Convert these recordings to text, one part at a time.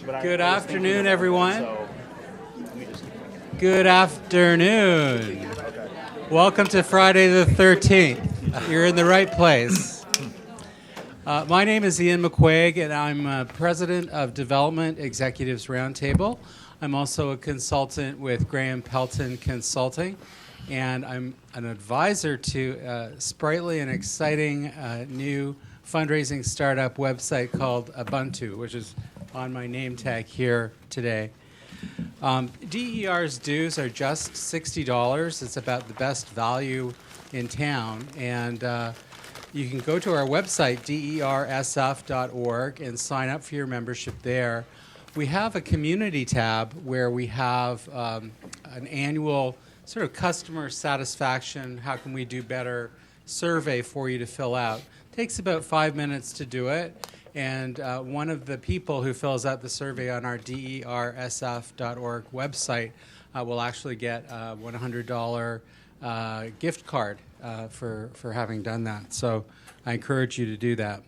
Good afternoon, everyone. Good afternoon. Welcome to Friday the 13th. You're in the right place. My name is Ian McQuaig, and I'm President of Development Executives Roundtable. I'm also a consultant with Graham Pelton Consulting, and I'm an advisor to a sprightly and exciting new fundraising startup website called Ubuntu, which is on my name tag here today. DER's dues are just $60. It's about the best value in town, and you can go to our website, dersf.org, and sign up for your membership there. We have a community tab where we have an annual sort of customer satisfaction, how can we do better survey for you to fill out. Takes about 5 minutes to do it, and one of the people who fills out the survey on our dersf.org website will actually get a $100 gift card for having done that. So I encourage you to do that.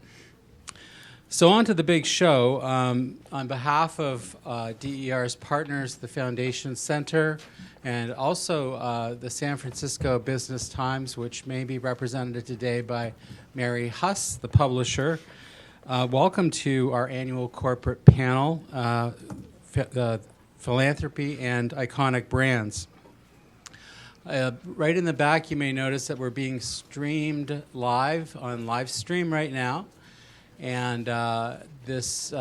So on to the big show. On behalf of DER's partners, the Foundation Center, and also the San Francisco Business Times, which may be represented today by Mary Huss, the publisher. Welcome to our annual corporate panel, Philanthropy and Iconic Brands. Right in the back, you may notice that we're being streamed live on live stream right now. And this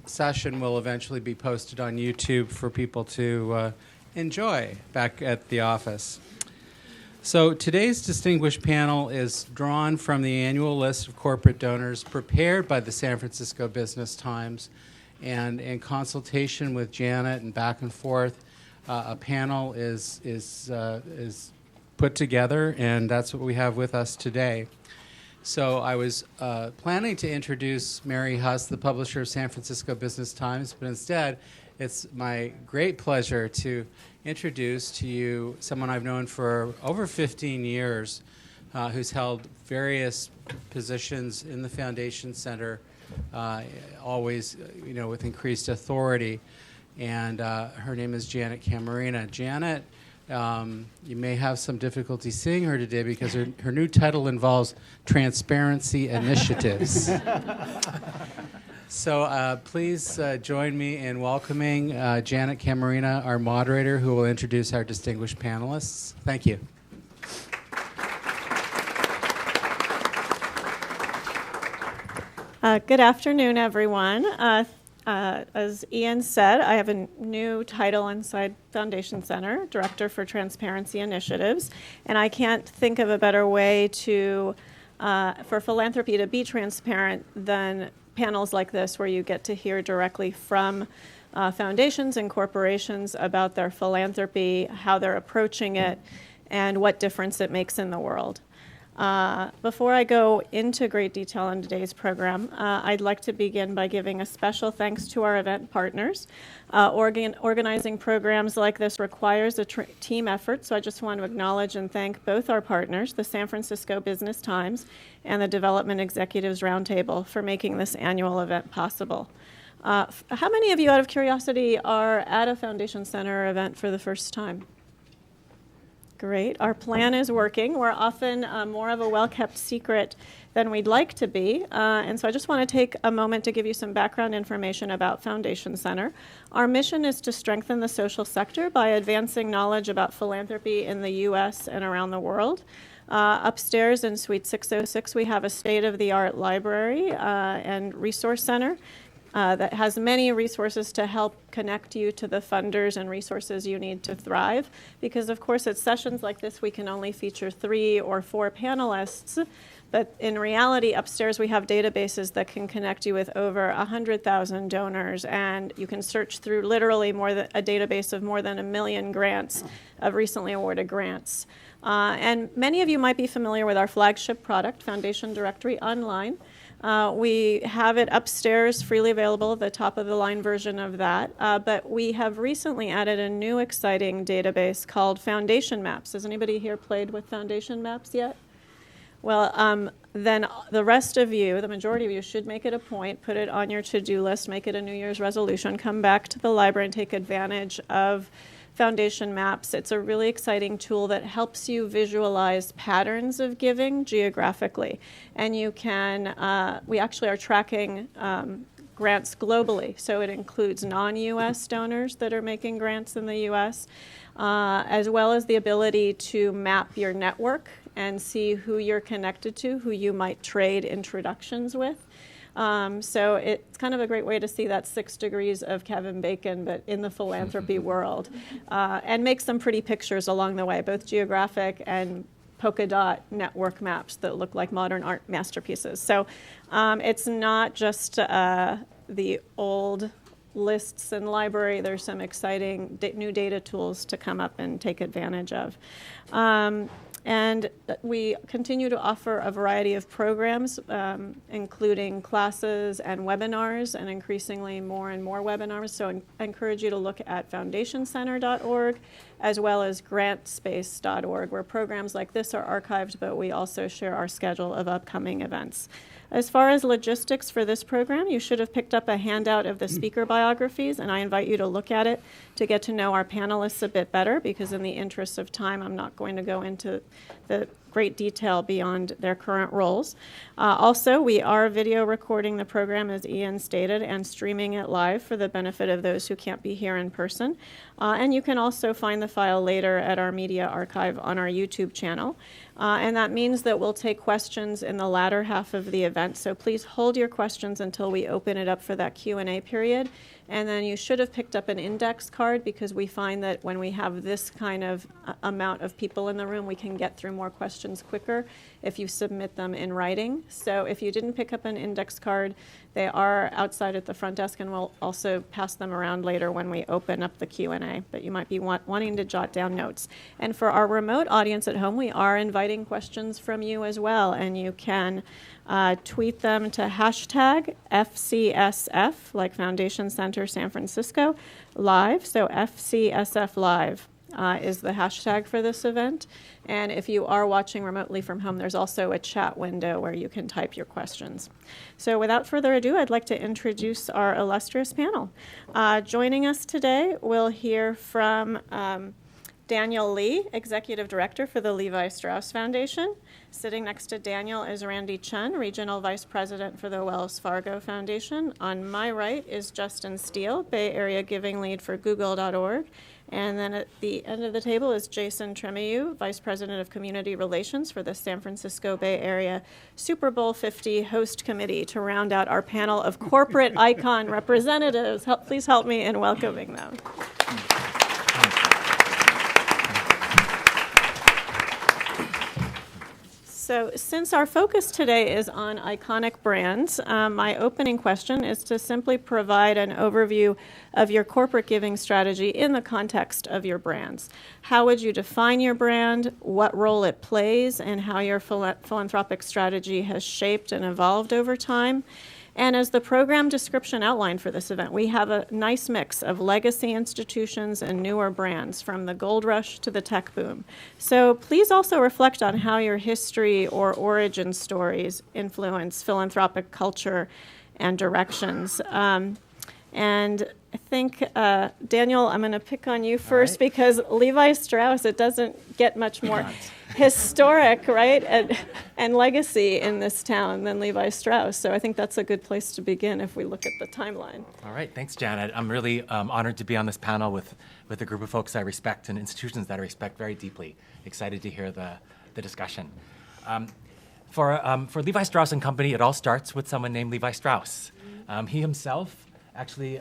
session will eventually be posted on YouTube for people to enjoy back at the office. So today's distinguished panel is drawn from the annual list of corporate donors prepared by the San Francisco Business Times, and in consultation with Janet and back and forth, a panel is put together, and that's what we have with us today. So I was planning to introduce Mary Huss, the publisher of San Francisco Business Times, but instead it's my great pleasure to introduce to you someone I've known for over 15 years, who's held various positions in the Foundation Center, always with increased authority. And her name is Janet Camarena. Janet, you may have some difficulty seeing her today because her new title involves Transparency Initiatives. So please join me in welcoming Janet Camarena, our moderator, who will introduce our distinguished panelists. Thank you. Good afternoon, everyone. As Ian said, I have a new title inside Foundation Center, Director for Transparency Initiatives, and I can't think of a better way for philanthropy to be transparent than panels like this, where you get to hear directly from foundations and corporations about their philanthropy, how they're approaching it, and what difference it makes in the world. Before I go into great detail in today's program, I'd like to begin by giving a special thanks to our event partners. Organizing programs like this requires a team effort, so I just want to acknowledge and thank both our partners, the San Francisco Business Times and the Development Executives Roundtable, for making this annual event possible. How many of you, out of curiosity, are at a Foundation Center event for the first time? Great. Our plan is working. We're often more of a well-kept secret than we'd like to be. And so I just want to take a moment to give you some background information about Foundation Center. Our mission is to strengthen the social sector by advancing knowledge about philanthropy in the U.S. and around the world. Upstairs in Suite 606, we have a state-of-the-art library and resource center that has many resources to help connect you to the funders and resources you need to thrive. Because, of course, at sessions like this, we can only feature 3 or 4 panelists. But in reality, upstairs, we have databases that can connect you with over 100,000 donors. And you can search through literally a database of more than 1 million grants of recently awarded grants. And many of you might be familiar with our flagship product, Foundation Directory Online. We have it upstairs, freely available, the top-of-the-line version of that. But we have recently added a new exciting database called Foundation Maps. Has anybody here played with Foundation Maps yet? Well, then the rest of you, the majority of you, should make it a point, put it on your to-do list, make it a New Year's resolution, come back to the library and take advantage of Foundation Maps. It's a really exciting tool that helps you visualize patterns of giving geographically. And you can, we actually are tracking grants globally. So it includes non-U.S. donors that are making grants in the U.S., as well as the ability to map your network and see who you're connected to, who you might trade introductions with. So it's kind of a great way to see that 6 degrees of Kevin Bacon, but in the philanthropy world, and make some pretty pictures along the way, both geographic and polka dot network maps that look like modern art masterpieces. So it's not just the old lists and library. There's some exciting new data tools to come up and take advantage of. And we continue to offer a variety of programs, including classes and webinars, and increasingly more and more webinars. So I encourage you to look at foundationcenter.org as well as grantspace.org, where programs like this are archived, but we also share our schedule of upcoming events. As far as logistics for this program, you should have picked up a handout of the speaker biographies, and I invite you to look at it to get to know our panelists a bit better, because in the interest of time, I'm not going to go into the great detail beyond their current roles. Also, we are video recording the program, as Ian stated, and streaming it live for the benefit of those who can't be here in person. And you can also find the file later at our media archive on our YouTube channel. And that means that we'll take questions in the latter half of the event. So please hold your questions until we open it up for that Q&A period. And then you should have picked up an index card, because we find that when we have this kind of amount of people in the room, we can get through more questions quicker if you submit them in writing. So if you didn't pick up an index card, they are outside at the front desk, and we'll also pass them around later when we open up the Q&A. But you might be wanting to jot down notes. And for our remote audience at home, we are inviting questions from you as well, and you can tweet them to hashtag FCSF, like Foundation Center San Francisco, live. So FCSF Live is the hashtag for this event. And if you are watching remotely from home, there's also a chat window where you can type your questions. So without further ado, I'd like to introduce our illustrious panel. Joining us today, we'll hear from Daniel Lee, Executive Director for the Levi Strauss Foundation. Sitting next to Daniel is Randy Chen, Regional Vice President for the Wells Fargo Foundation. On my right is Justin Steele, Bay Area Giving Lead for Google.org. And then at the end of the table is Jason Tremieux, Vice President of Community Relations for the San Francisco Bay Area Super Bowl 50 Host Committee, to round out our panel of corporate icon representatives. Please help me in welcoming them. So since our focus today is on iconic brands, my opening question is to simply provide an overview of your corporate giving strategy in the context of your brands. How would you define your brand, what role it plays, and how your philanthropic strategy has shaped and evolved over time? And as the program description outlined for this event, we have a nice mix of legacy institutions and newer brands, from the gold rush to the tech boom. So please also reflect on how your history or origin stories influence philanthropic culture and directions. And I think, Daniel, I'm going to pick on you first, because Levi Strauss, it doesn't get much more historic, right, and legacy in this town than Levi Strauss. So I think that's a good place to begin if we look at the timeline. All right, thanks, Janet. I'm really honored to be on this panel with a group of folks I respect and institutions that I respect very deeply. Excited to hear the discussion. For Levi Strauss and Company, it all starts with someone named Levi Strauss. He himself actually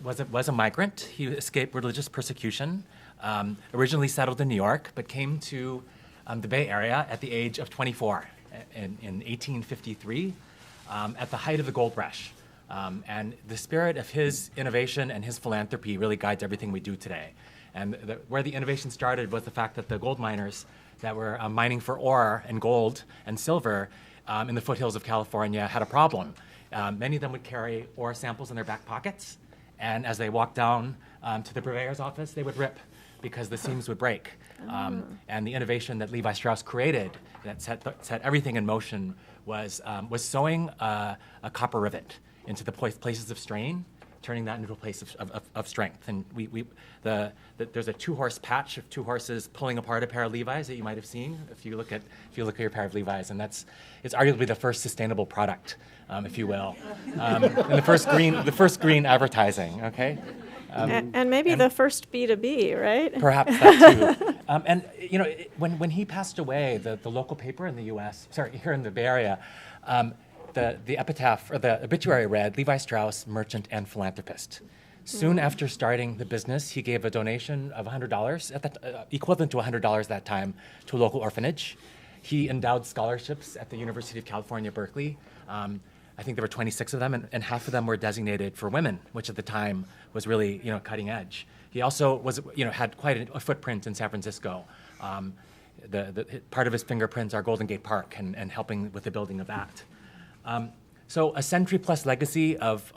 was a migrant. He escaped religious persecution, originally settled in New York, but came to the Bay Area at the age of 24 in 1853, at the height of the gold rush. And the spirit of his innovation and his philanthropy really guides everything we do today. And where the innovation started was the fact that the gold miners that were mining for ore and gold and silver in the foothills of California had a problem. Many of them would carry ore samples in their back pockets, and as they walked down to the purveyor's office, they would rip because the seams would break. And the innovation that Levi Strauss created that set everything in motion was sewing a copper rivet into the places of strain, turning that into a place of strength. And there's a 2-horse patch of 2 horses pulling apart a pair of Levi's that you might have seen if you look at your pair of Levi's, and it's arguably the first sustainable product, if you will, and the first green advertising. Okay. And maybe the first B2B, right? Perhaps that too. And when he passed away, the local paper in the U.S., here in the Bay Area, the epitaph or the obituary read, Levi Strauss, merchant and philanthropist. Soon after starting the business, he gave a donation of $100, equivalent to $100 that time, to a local orphanage. He endowed scholarships at the University of California, Berkeley. I think there were 26 of them, and half of them were designated for women, which at the time was really, cutting edge. He also had quite a footprint in San Francisco. The part of his fingerprints are Golden Gate Park and helping with the building of that. So a century-plus legacy of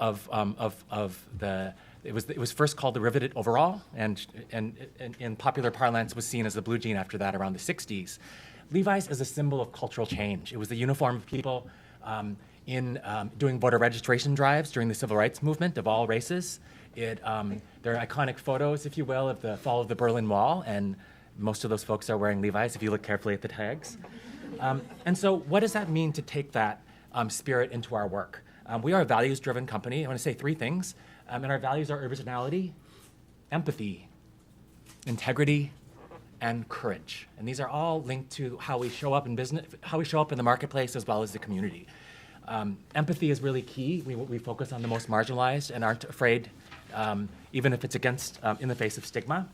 the. It was first called the riveted overall, and in popular parlance was seen as the blue jean after that around the 60s. Levi's is a symbol of cultural change. It was the uniform of people in doing voter registration drives during the civil rights movement of all races. There are iconic photos, if you will, of the fall of the Berlin Wall, and most of those folks are wearing Levi's if you look carefully at the tags. And so what does that mean to take that spirit into our work? We are a values-driven company. I want to say 3 things. And our values are originality, empathy, integrity, and courage. And these are all linked to how we show up in business, how we show up in the marketplace as well as the community. Empathy is really key. We focus on the most marginalized and aren't afraid, even if it's in the face of stigma.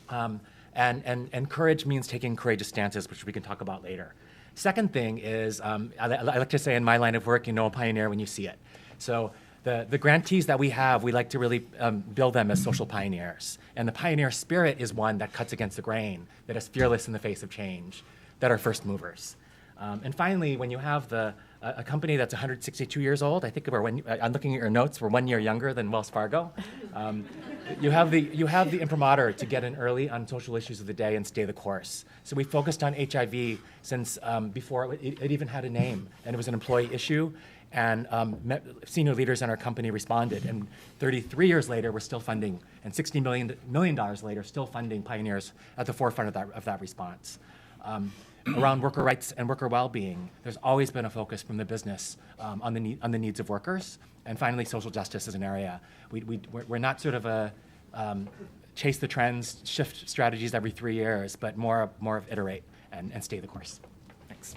And courage means taking courageous stances, which we can talk about later. Second thing is, I like to say in my line of work, you know a pioneer when you see it. So the grantees that we have, we like to really build them as social pioneers. And the pioneer spirit is one that cuts against the grain, that is fearless in the face of change, that are first movers. And finally, when you have a company that's 162 years old, I think I'm looking at your notes, we're 1 year younger than Wells Fargo. You have the imprimatur to get in early on social issues of the day and stay the course. So we focused on HIV since before it even had a name, and it was an employee issue. And senior leaders in our company responded. And 33 years later, we're still funding, and $60 million later, still funding pioneers at the forefront of that response. Around worker rights and worker well-being, there's always been a focus from the business on the needs of workers. And finally, social justice is an area. We're not sort of a chase the trends, shift strategies every 3 years, but more of iterate and stay the course. Thanks.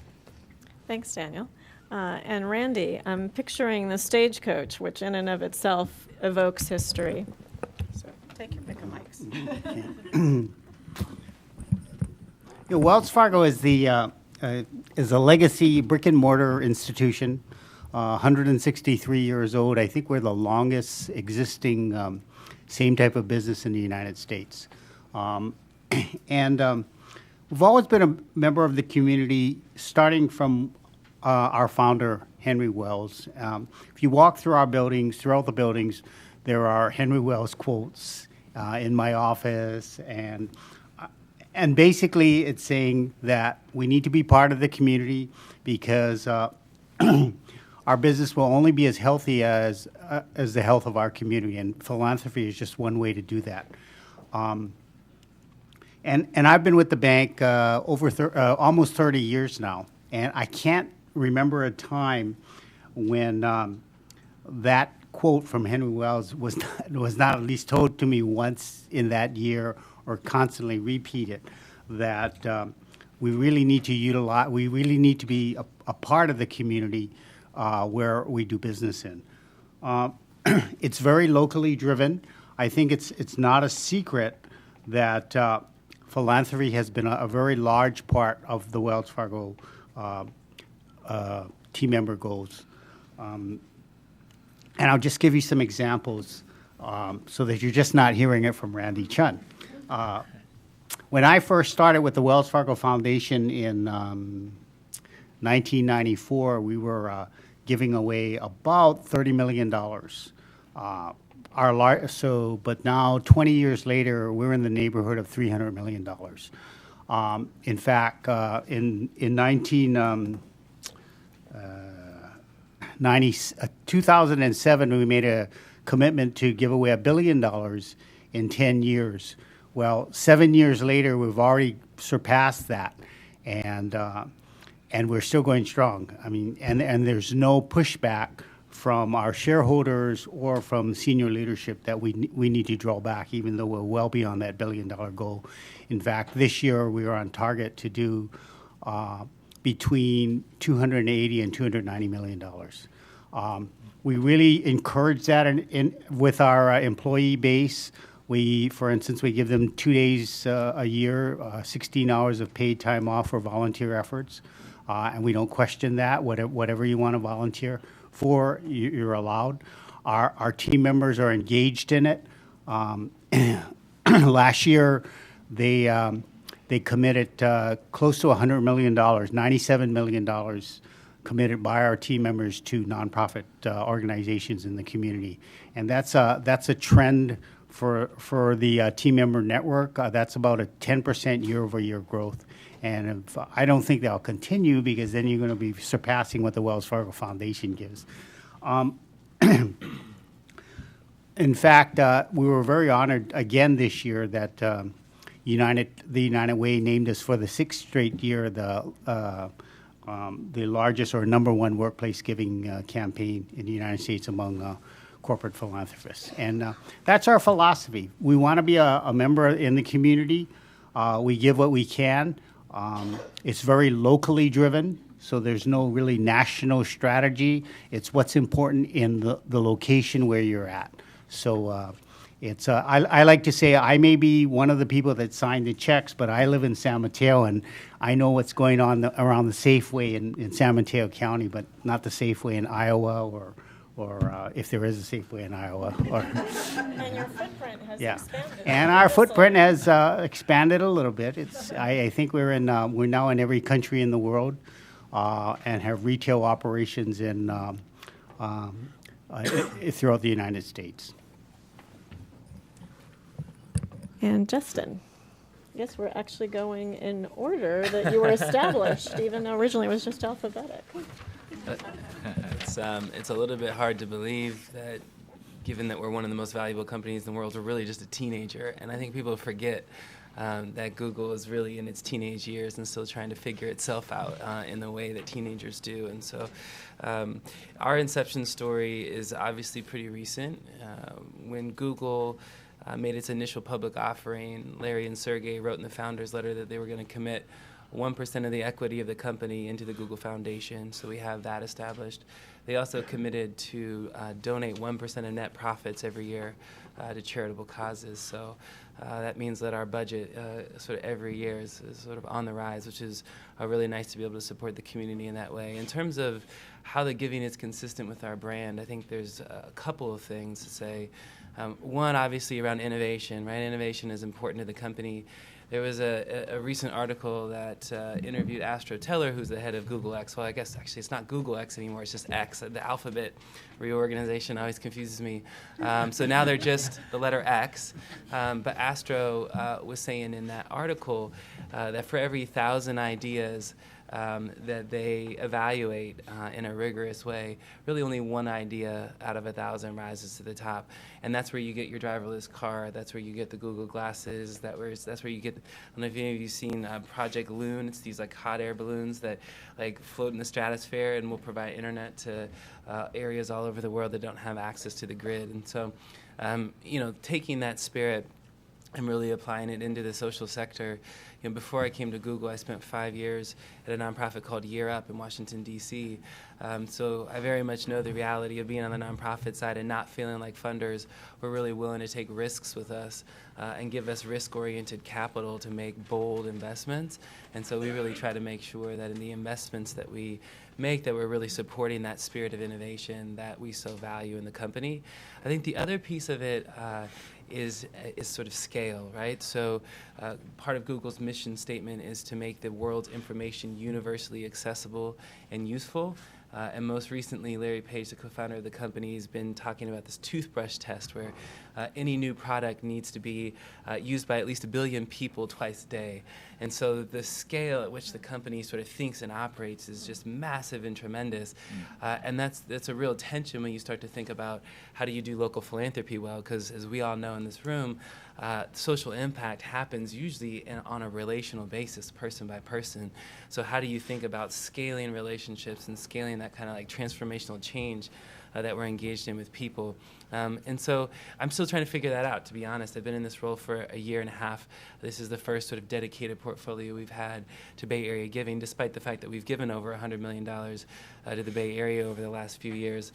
Thanks, Daniel. And Randy, I'm picturing the stagecoach, which in and of itself evokes history. So take your pick of mics. Wells Fargo is a legacy brick and mortar institution, 163 years old. I think we're the longest existing same type of business in the United States. And we've always been a member of the community, starting from our founder, Henry Wells. If you walk through our buildings, throughout the buildings, there are Henry Wells quotes in my office, and basically it's saying that we need to be part of the community because our business will only be as healthy as the health of our community, and philanthropy is just one way to do that. And I've been with the bank almost 30 years now, and I can't remember a time when that quote from Henry Wells was not at least told to me once in that year or constantly repeated, that we really need to be a part of the community where we do business in. It's very locally driven. I think it's not a secret that philanthropy has been a very large part of the Wells Fargo team member goals. And I'll just give you some examples so that you're just not hearing it from Randy Chun. When I first started with the Wells Fargo Foundation in 1994, we were giving away about $30 million. But now, 20 years later, we're in the neighborhood of $300 million. In fact, in 2007, we made a commitment to give away $1 billion in 10 years. Well, 7 years later, we've already surpassed that, and we're still going strong. I mean, and there's no pushback from our shareholders or from senior leadership that we need to draw back, even though we're well beyond that $1 billion goal. In fact, this year we are on target to do between $280 and $290 million. We really encourage that with our employee base. For instance, we give them 2 days a year, 16 hours of paid time off for volunteer efforts, and we don't question that. Whatever you want to volunteer for, you're allowed. Our team members are engaged in it. Last year, they committed close to $100 million, $97 million committed by our team members to nonprofit organizations in the community, and that's a trend for the team member network. That's about a 10% year-over-year growth, and I don't think that'll continue, because then you're going to be surpassing what the Wells Fargo Foundation gives. In fact, we were very honored again this year that the United Way named us for the 6th straight year the largest or number one workplace giving campaign in the United States among corporate philanthropists. And that's our philosophy. We want to be a member in the community. We give what we can. It's very locally driven, so there's no really national strategy. It's what's important in the location where you're at. So I like to say I may be one of the people that signed the checks, but I live in San Mateo, and I know what's going on around the Safeway in San Mateo County, but not the Safeway in Iowa or if there is a Safeway in Iowa. And your footprint has expanded. And our footprint has expanded a little bit. I think we're now in every country in the world, and have retail operations throughout the United States. And Justin, I guess we're actually going in order that you were established, even though originally it was just alphabetic. It's a little bit hard to believe that, given that we're one of the most valuable companies in the world, we're really just a teenager. And I think people forget that Google is really in its teenage years and still trying to figure itself out in the way that teenagers do. And so our inception story is obviously pretty recent. When Google made its initial public offering, Larry and Sergey wrote in the founder's letter that they were going to commit 1% of the equity of the company into the Google Foundation, so we have that established. They also committed to donate 1% of net profits every year to charitable causes. So that means that our budget sort of every year is sort of on the rise, which is really nice to be able to support the community in that way. In terms of how the giving is consistent with our brand, I think there's a couple of things to say. One, obviously, around innovation, right? Innovation is important to the company. There was a recent article that interviewed Astro Teller, who's the head of Google X. Well, I guess actually it's not Google X anymore, it's just X. The alphabet reorganization always confuses me. So now they're just the letter X. But Astro was saying in that article that for every 1,000 ideas that they evaluate in a rigorous way, really only one idea out of 1,000 rises to the top. And that's where you get your driverless car, that's where you get the Google glasses, that's where you get, I don't know if any of you have seen Project Loon. It's these like hot air balloons that like float in the stratosphere and will provide internet to areas all over the world that don't have access to the grid. And so, taking that spirit and really applying it into the social sector. Before I came to Google, I spent 5 years at a nonprofit called Year Up in Washington, D.C. So I very much know the reality of being on the nonprofit side and not feeling like funders were really willing to take risks with us and give us risk-oriented capital to make bold investments. And so we really try to make sure that in the investments that we make, that we're really supporting that spirit of innovation that we so value in the company. I think the other piece of it is sort of scale, right? So part of Google's mission statement is to make the world's information universally accessible and useful. And most recently, Larry Page, the co-founder of the company, has been talking about this toothbrush test where any new product needs to be used by at least 1 billion people twice a day. And so the scale at which the company sort of thinks and operates is just massive and tremendous. And that's a real tension when you start to think about how do you do local philanthropy well, because as we all know in this room, social impact happens usually on a relational basis, person by person. So how do you think about scaling relationships and scaling that kind of like transformational change that we're engaged in with people? And so I'm still trying to figure that out, to be honest. I've been in this role for 1.5 years. This is the first sort of dedicated portfolio we've had to Bay Area giving, despite the fact that we've given over $100 million to the Bay Area over the last few years.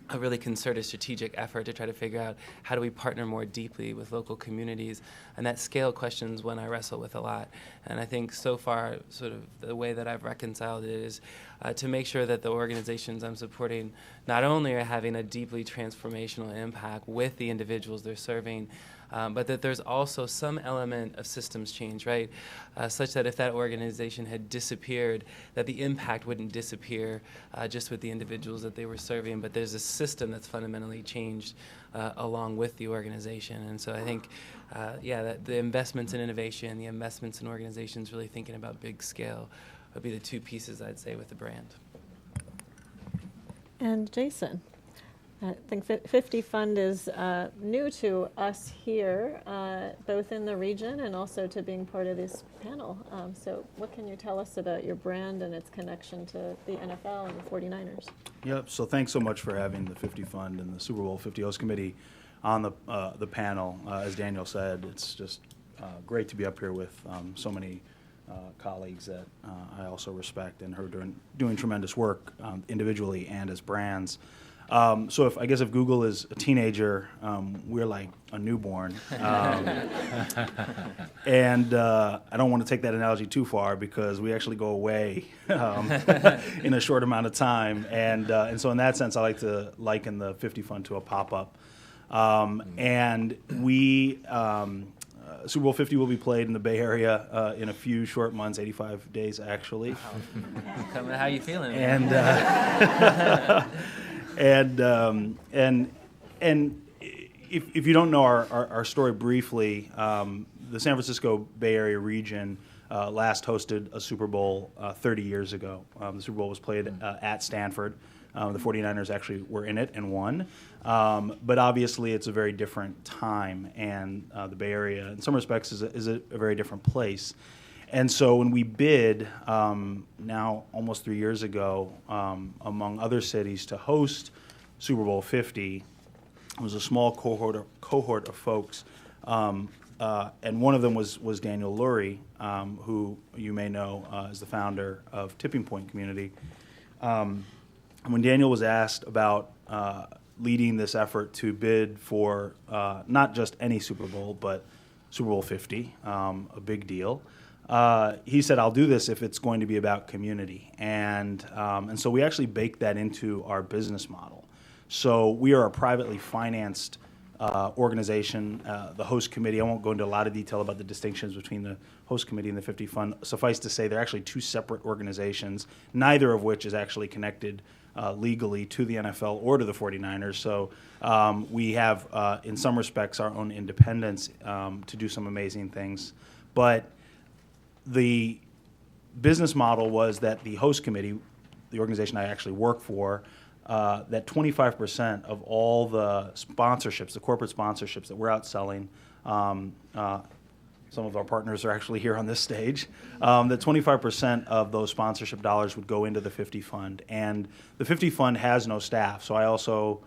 A really concerted strategic effort to try to figure out how do we partner more deeply with local communities. And that scale question is one I wrestle with a lot. And I think so far, sort of the way that I've reconciled it is to make sure that the organizations I'm supporting not only are having a deeply transformational impact with the individuals they're serving, but that there's also some element of systems change, right? Such that if that organization had disappeared, that the impact wouldn't disappear just with the individuals that they were serving, but there's a system that's fundamentally changed along with the organization. And so I think, that the investments in innovation, the investments in organizations really thinking about big scale would be the two pieces I'd say with the brand. And Jason, I think 50 Fund is new to us here, both in the region and also to being part of this panel. So what can you tell us about your brand and its connection to the NFL and the 49ers? Yep, so thanks so much for having the 50 Fund and the Super Bowl 50 host committee on the panel. As Daniel said, it's just great to be up here with so many colleagues that I also respect and who are doing tremendous work individually and as brands. So if Google is a teenager, we're like a newborn. And I don't want to take that analogy too far because we actually go away in a short amount of time. And so in that sense, I like to liken the 50 Fund to a pop-up. And we, Super Bowl 50 will be played in the Bay Area in a few short months, 85 days actually. Wow. How you feeling? And if you don't know our story briefly, the San Francisco Bay Area region last hosted a Super Bowl 30 years ago. The Super Bowl was played at Stanford. The 49ers actually were in it and won. But obviously it's a very different time, and the Bay Area in some respects is a very different place. And so when we bid, now almost 3 years ago, among other cities to host Super Bowl 50, it was a small cohort of folks, and one of them was Daniel Lurie, who you may know is the founder of Tipping Point Community. When Daniel was asked about leading this effort to bid for not just any Super Bowl, but Super Bowl 50, a big deal, he said, "I'll do this if it's going to be about community." And so we actually baked that into our business model. So we are a privately financed organization. The host committee, I won't go into a lot of detail about the distinctions between the host committee and the 50 Fund. Suffice to say, they're actually two separate organizations, neither of which is actually connected legally to the NFL or to the 49ers. So we have, in some respects, our own independence to do some amazing things. But the business model was that the host committee, the organization I actually work for, that 25% of all the sponsorships, the corporate sponsorships that we're out selling, some of our partners are actually here on this stage, that 25% of those sponsorship dollars would go into the 50 Fund. And the 50 Fund has no staff, so I also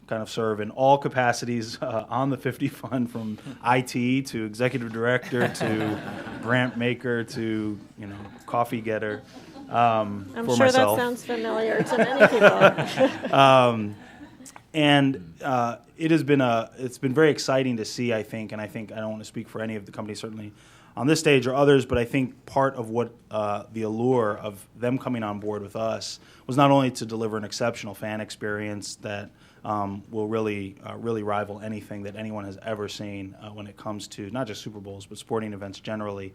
kind of serve in all capacities on the 50 Fund, from IT to executive director to grant maker to coffee getter. I'm for sure myself. that sounds familiar to many people. It has been it's been very exciting to see, I think I don't want to speak for any of the companies certainly on this stage or others, but I think part of what the allure of them coming on board with us was not only to deliver an exceptional fan experience that will really rival anything that anyone has ever seen when it comes to not just Super Bowls but sporting events generally,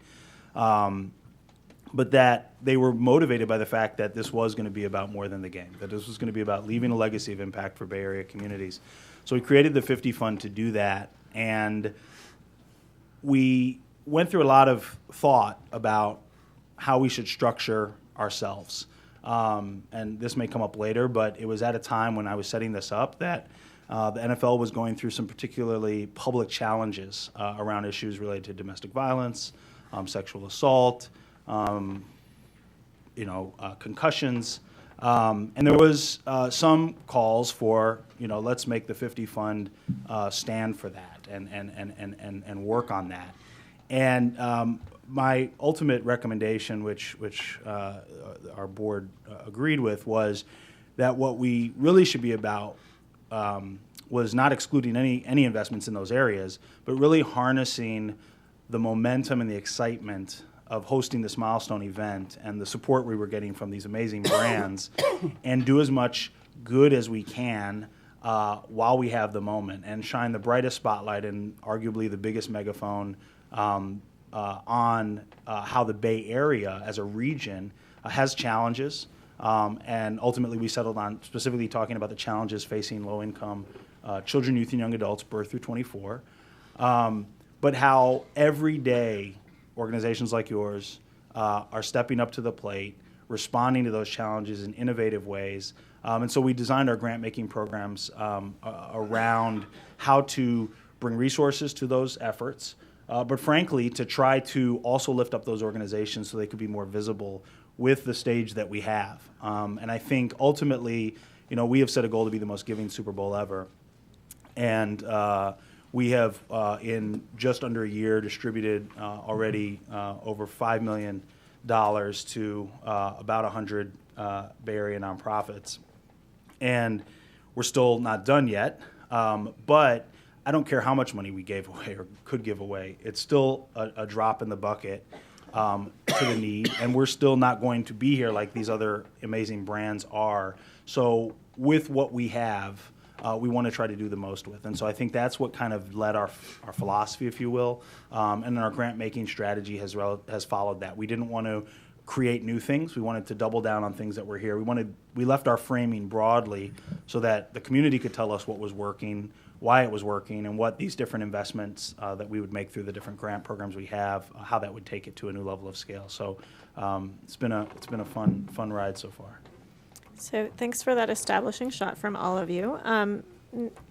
but that they were motivated by the fact that this was going to be about more than the game, that this was going to be about leaving a legacy of impact for Bay Area communities. So we created the 50 Fund to do that, and we went through a lot of thought about how we should structure ourselves. And this may come up later, but it was at a time when I was setting this up that the NFL was going through some particularly public challenges around issues related to domestic violence, sexual assault, concussions. And there was some calls for, let's make the 50 Fund stand for that and work on that. And my ultimate recommendation, which our board agreed with, was that what we really should be about was not excluding any investments in those areas, but really harnessing the momentum and the excitement of hosting this milestone event and the support we were getting from these amazing brands, and do as much good as we can while we have the moment, and shine the brightest spotlight and arguably the biggest megaphone on how the Bay Area as a region has challenges. And ultimately we settled on specifically talking about the challenges facing low-income children, youth, and young adults, birth through 24. But how every day organizations like yours are stepping up to the plate, responding to those challenges in innovative ways. And so we designed our grant-making programs around how to bring resources to those efforts, but frankly, to try to also lift up those organizations so they could be more visible with the stage that we have. And I think ultimately, we have set a goal to be the most giving Super Bowl ever. And we have, in just under a year, distributed already over $5 million to about 100 Bay Area nonprofits. And we're still not done yet, but I don't care how much money we gave away or could give away. It's still a drop in the bucket to the need, and we're still not going to be here like these other amazing brands are. So with what we have, we want to try to do the most with. And so I think that's what kind of led our philosophy, if you will. And our grant-making strategy has followed that. We didn't want to create new things. We wanted to double down on things that were here. We left our framing broadly so that the community could tell us what was working, why it was working, and what these different investments that we would make through the different grant programs we have, how that would take it to a new level of scale. So it's been a fun ride so far. So thanks for that establishing shot from all of you.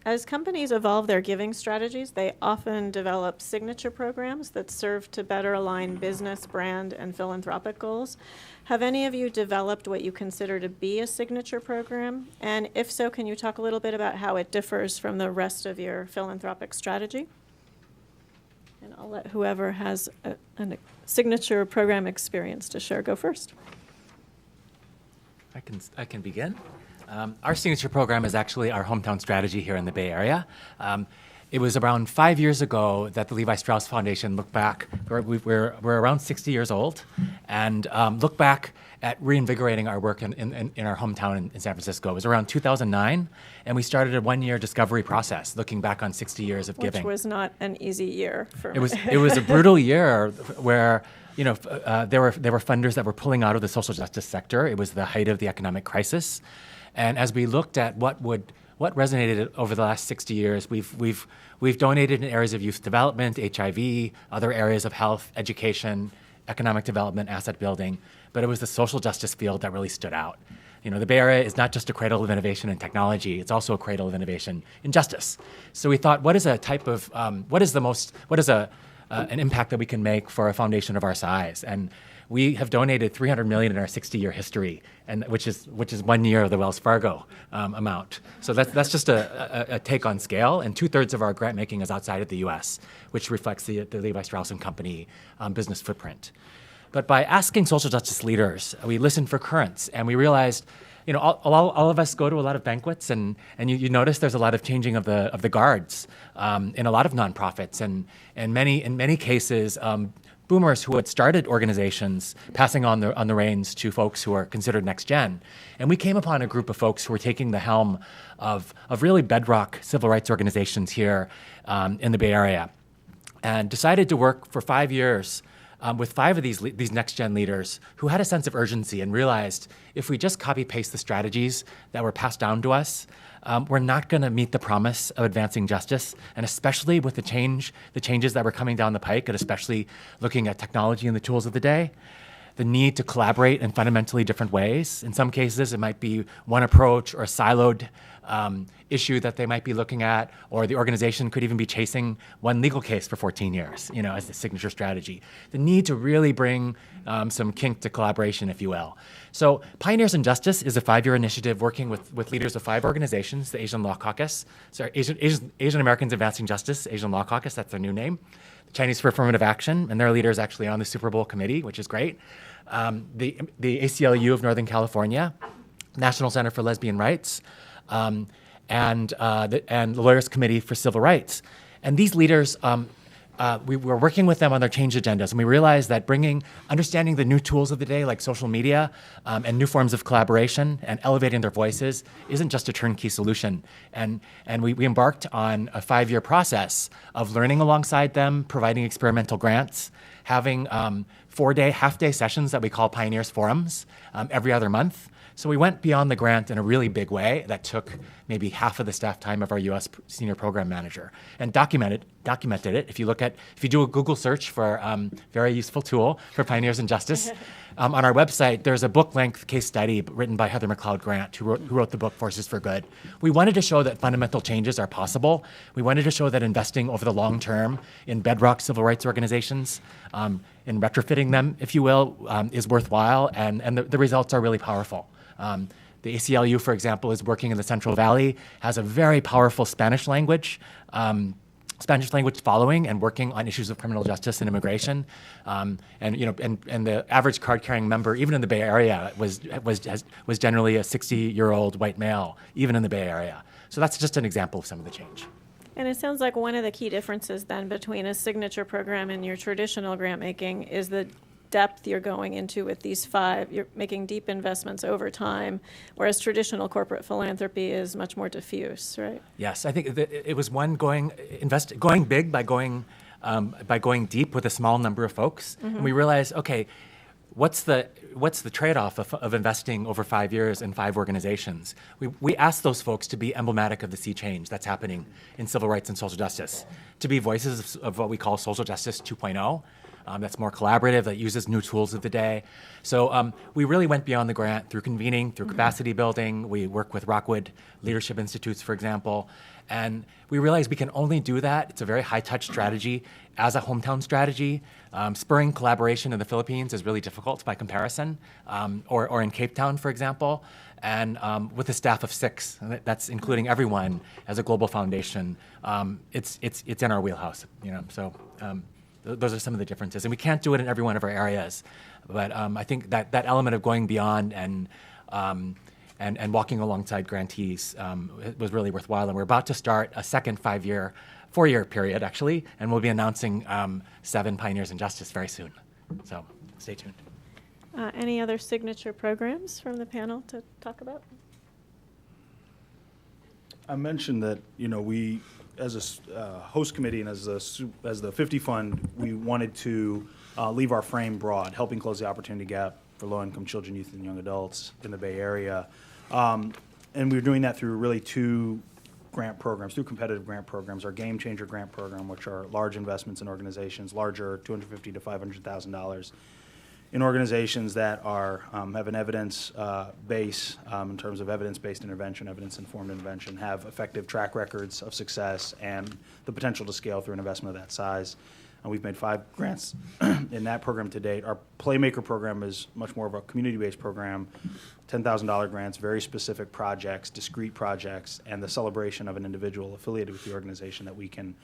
As companies evolve their giving strategies, they often develop signature programs that serve to better align business, brand, and philanthropic goals. Have any of you developed what you consider to be a signature program? And if so, can you talk a little bit about how it differs from the rest of your philanthropic strategy? And I'll let whoever has a signature program experience to share go first. I can begin. Our signature program is actually our hometown strategy here in the Bay Area. It was around 5 years ago that the Levi Strauss Foundation looked back. We're around 60 years old, and looked back at reinvigorating our work in our hometown in San Francisco. It was around 2009, and we started a one-year discovery process, looking back on 60 years of giving. Which was not an easy year for me. It was a brutal year where there were funders that were pulling out of the social justice sector. It was the height of the economic crisis. And as we looked at what resonated over the last 60 years, we've donated in areas of youth development, HIV, other areas of health, education, economic development, asset building. But it was the social justice field that really stood out. The Bay Area is not just a cradle of innovation and technology; it's also a cradle of innovation in justice. So we thought, what is an impact that we can make for a foundation of our size? And we have donated $300 million in our 60-year history, and which is 1 year of the Wells Fargo amount. So that's just a take on scale. And 2/3 of our grant making is outside of the U.S., which reflects the Levi Strauss & Company business footprint. But by asking social justice leaders, we listened for currents, and we realized, all of us go to a lot of banquets, and you notice there's a lot of changing of the guards in a lot of nonprofits, and in many cases, boomers who had started organizations passing on the reins to folks who are considered next gen. And we came upon a group of folks who were taking the helm of really bedrock civil rights organizations here in the Bay Area, and decided to work for 5 years with 5 of these next-gen leaders who had a sense of urgency and realized if we just copy-paste the strategies that were passed down to us, we're not going to meet the promise of advancing justice, and especially with the changes that were coming down the pike, and especially looking at technology and the tools of the day, the need to collaborate in fundamentally different ways. In some cases, it might be one approach or a siloed issue that they might be looking at, or the organization could even be chasing one legal case for 14 years, as the signature strategy. The need to really bring some kink to collaboration, if you will. So Pioneers in Justice is a 5-year initiative working with leaders of 5 organizations, the Asian Law Caucus, Asian Americans Advancing Justice, Asian Law Caucus, that's their new name, the Chinese for Affirmative Action, and their leaders actually on the Super Bowl committee, which is great, the ACLU of Northern California, National Center for Lesbian Rights, and the Lawyers Committee for Civil Rights. And these leaders, we were working with them on their change agendas, and we realized that understanding the new tools of the day, like social media, and new forms of collaboration, and elevating their voices isn't just a turnkey solution. And we embarked on a 5-year process of learning alongside them, providing experimental grants, having 4-day, half-day sessions that we call Pioneers Forums every other month. So we went beyond the grant in a really big way that took maybe half of the staff time of our U.S. senior program manager, and documented it. If you do a Google search for very useful tool for Pioneers in Justice, on our website there's a book-length case study written by Heather McLeod Grant, who wrote the book Forces for Good. We wanted to show that fundamental changes are possible. We wanted to show that investing over the long term in bedrock civil rights organizations, in retrofitting them, if you will, is worthwhile, and the results are really powerful. The ACLU, for example, is working in the Central Valley, has a very powerful Spanish language following, and working on issues of criminal justice and immigration. And the average card-carrying member, even in the Bay Area, was generally a 60-year-old white male, even in the Bay Area. So that's just an example of some of the change. And it sounds like one of the key differences then between a signature program and your traditional grant making is the depth you're going into with these 5. You're making deep investments over time, whereas traditional corporate philanthropy is much more diffuse, right? Yes, I think it was one going big by going deep with a small number of folks, and we realized, okay, what's the trade-off of investing over 5 years in 5 organizations? We asked those folks to be emblematic of the sea change that's happening in civil rights and social justice, to be voices of what we call social justice 2.0. That's more collaborative, that uses new tools of the day. So we really went beyond the grant through convening, through capacity building. We work with Rockwood Leadership Institutes, for example. And we realized we can only do that. It's a very high-touch strategy as a hometown strategy. Spurring collaboration in the Philippines is really difficult by comparison, or in Cape Town, for example. And with a staff of 6, that's including everyone as a global foundation, it's in our wheelhouse. So. Those are some of the differences, and we can't do it in every one of our areas. But I think that element of going beyond and walking alongside grantees was really worthwhile. And we're about to start a second 4-year period, actually, and we'll be announcing 7 Pioneers in Justice very soon. So stay tuned. Any other signature programs from the panel to talk about? I mentioned that we, as a host committee and as the 50 Fund, we wanted to leave our frame broad, helping close the opportunity gap for low-income children, youth, and young adults in the Bay Area. And we were doing that through really 2 grant programs, 2 competitive grant programs. Our Game Changer grant program, which are large investments in organizations, larger, $250,000 to $500,000, in organizations that have an evidence base in terms of evidence-based intervention, evidence-informed intervention, have effective track records of success, and the potential to scale through an investment of that size. And we've made 5 grants in that program to date. Our Playmaker program is much more of a community-based program, $10,000 grants, very specific projects, discrete projects, and the celebration of an individual affiliated with the organization that we can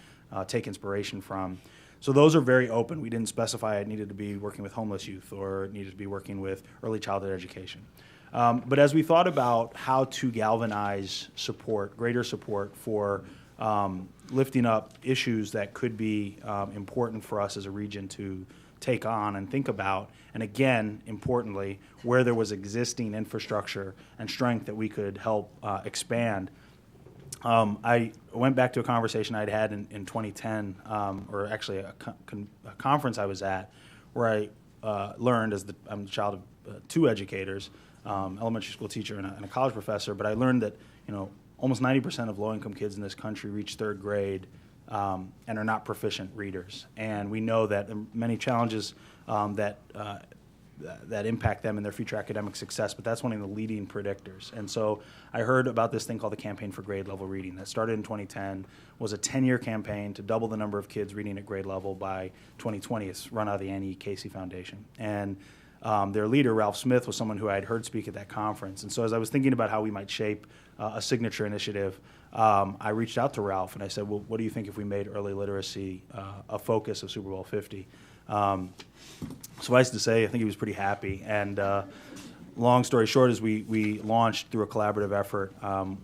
take inspiration from. So those are very open. We didn't specify it needed to be working with homeless youth or it needed to be working with early childhood education. But as we thought about how to galvanize support, greater support for lifting up issues that could be important for us as a region to take on and think about, and again, importantly, where there was existing infrastructure and strength that we could help expand. I went back to a conversation I'd had in 2010, or actually a conference I was at, where I learned, I'm the child of two educators, elementary school teacher and a college professor, but I learned that, almost 90% of low-income kids in this country reach third grade and are not proficient readers. And we know that there are many challenges that impact them in their future academic success, but that's one of the leading predictors. And so I heard about this thing called the Campaign for Grade Level Reading that started in 2010, was a 10-year campaign to double the number of kids reading at grade level by 2020. It's run out of the Annie Casey Foundation. And their leader, Ralph Smith, was someone who I had heard speak at that conference. And so as I was thinking about how we might shape a signature initiative, I reached out to Ralph and I said, well, what do you think if we made early literacy a focus of Super Bowl 50? Suffice to say, I think he was pretty happy. And long story short is we launched through a collaborative effort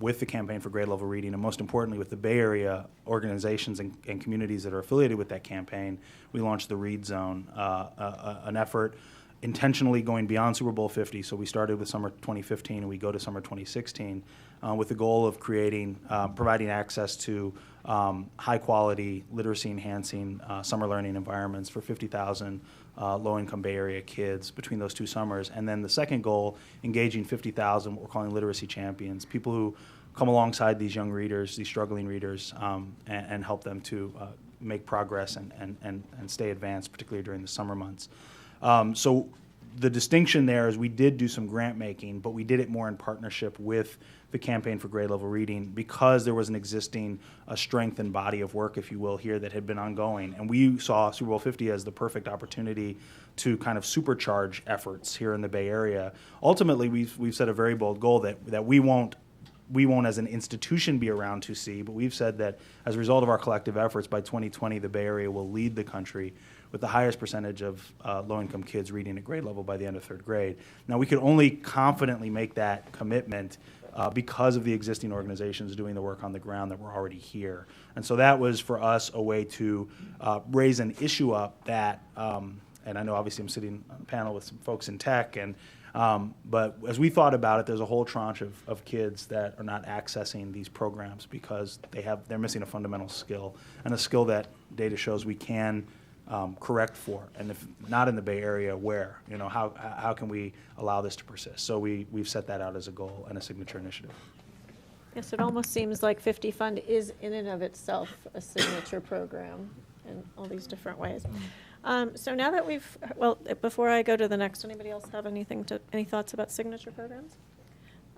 with the Campaign for Grade Level Reading, and most importantly with the Bay Area organizations and communities that are affiliated with that campaign. We launched the Read Zone, an effort intentionally going beyond Super Bowl 50. So we started with summer 2015 and we go to summer 2016 with the goal of providing access to high quality, literacy enhancing summer learning environments for 50,000 low-income Bay Area kids between those two summers. And then the second goal, engaging 50,000 what we're calling literacy champions, people who come alongside these young readers, these struggling readers, and help them to make progress and stay advanced, particularly during the summer months. So the distinction there is we did do some grant making, but we did it more in partnership with the Campaign for Grade Level Reading because there was an existing strength and body of work, if you will, here that had been ongoing. And we saw Super Bowl 50 as the perfect opportunity to kind of supercharge efforts here in the Bay Area. Ultimately, we've set a very bold goal that we won't as an institution be around to see, but we've said that as a result of our collective efforts, by 2020, the Bay Area will lead the country with the highest percentage of low-income kids reading at grade level by the end of third grade. Now, we could only confidently make that commitment because of the existing organizations doing the work on the ground that were already here. And so that was, for us, a way to raise an issue up that, and I know obviously I'm sitting on a panel with some folks in tech, but as we thought about it, there's a whole tranche of kids that are not accessing these programs because they're missing a fundamental skill, and a skill that data shows we can correct for. And if not in the Bay Area, where? How can we allow this to persist? So we've set that out as a goal and a signature initiative. Yes, it almost seems like 50 Fund is in and of itself a signature program in all these different ways. So now that before I go to the next, anybody else have any thoughts about signature programs?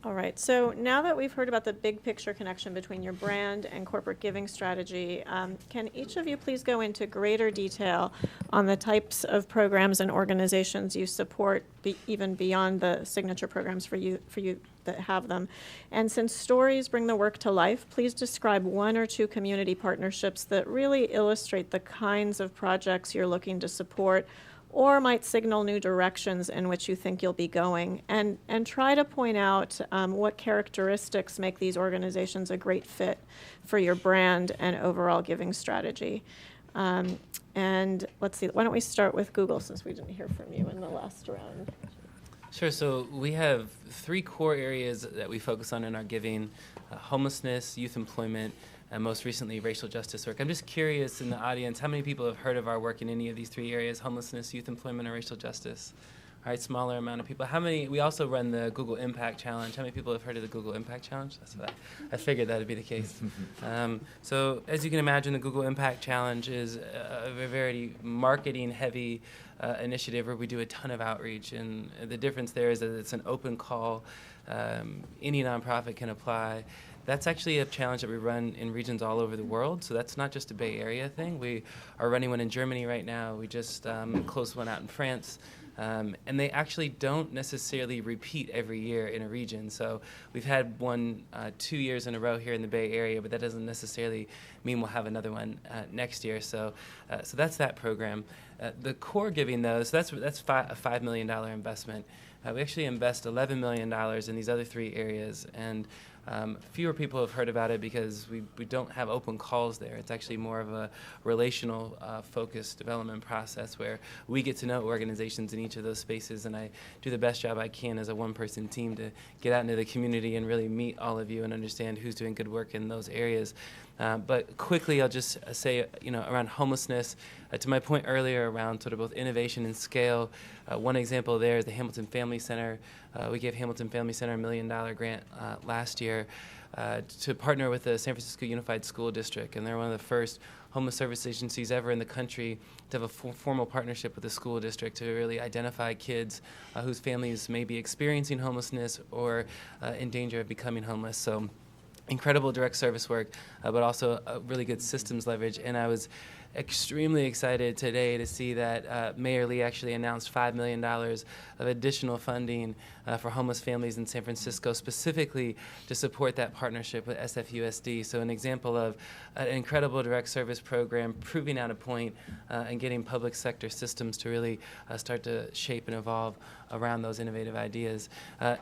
All right, so now that we've heard about the big picture connection between your brand and corporate giving strategy, can each of you please go into greater detail on the types of programs and organizations you support, even beyond the signature programs for you that have them? And since stories bring the work to life, please describe one or two community partnerships that really illustrate the kinds of projects you're looking to support or might signal new directions in which you think you'll be going, and try to point out what characteristics make these organizations a great fit for your brand and overall giving strategy. And let's see, why don't we start with Google, since we didn't hear from you in the last round. Sure. So we have three core areas that we focus on in our giving: homelessness, youth employment, and most recently racial justice work. I'm just curious in the audience, how many people have heard of our work in any of these three areas: homelessness, youth employment, or racial justice? All right, smaller amount of people. How many? We also run the Google Impact Challenge. How many people have heard of the Google Impact Challenge? That's what I figured that would be the case. So as you can imagine, the Google Impact Challenge is a very marketing-heavy initiative where we do a ton of outreach, and the difference there is that it's an open call. Any nonprofit can apply. That's actually a challenge that we run in regions all over the world, so that's not just a Bay Area thing. We are running one in Germany right now. We just closed one out in France. And they actually don't necessarily repeat every year in a region. So we've had one 2 years in a row here in the Bay Area, but that doesn't necessarily mean we'll have another one next year. So that's that program. The core giving, though, so that's a $5 million investment. We actually invest $11 million in these other three areas, and fewer people have heard about it because we don't have open calls there. It's actually more of a relational focused development process where we get to know organizations in each of those spaces, and I do the best job I can as a one-person team to get out into the community and really meet all of you and understand who's doing good work in those areas. But quickly, I'll just say, around homelessness, to my point earlier around sort of both innovation and scale, one example there is the Hamilton Family Center. We gave Hamilton Family Center a $1 million grant last year to partner with the San Francisco Unified School District, and they're one of the first homeless service agencies ever in the country to have a formal partnership with the school district to really identify kids whose families may be experiencing homelessness or in danger of becoming homeless. So incredible direct service work, but also a really good systems leverage. And I was extremely excited today to see that Mayor Lee actually announced $5 million of additional funding for homeless families in San Francisco, specifically to support that partnership with SFUSD. So an example of an incredible direct service program proving out a point and getting public sector systems to really start to shape and evolve around those innovative ideas.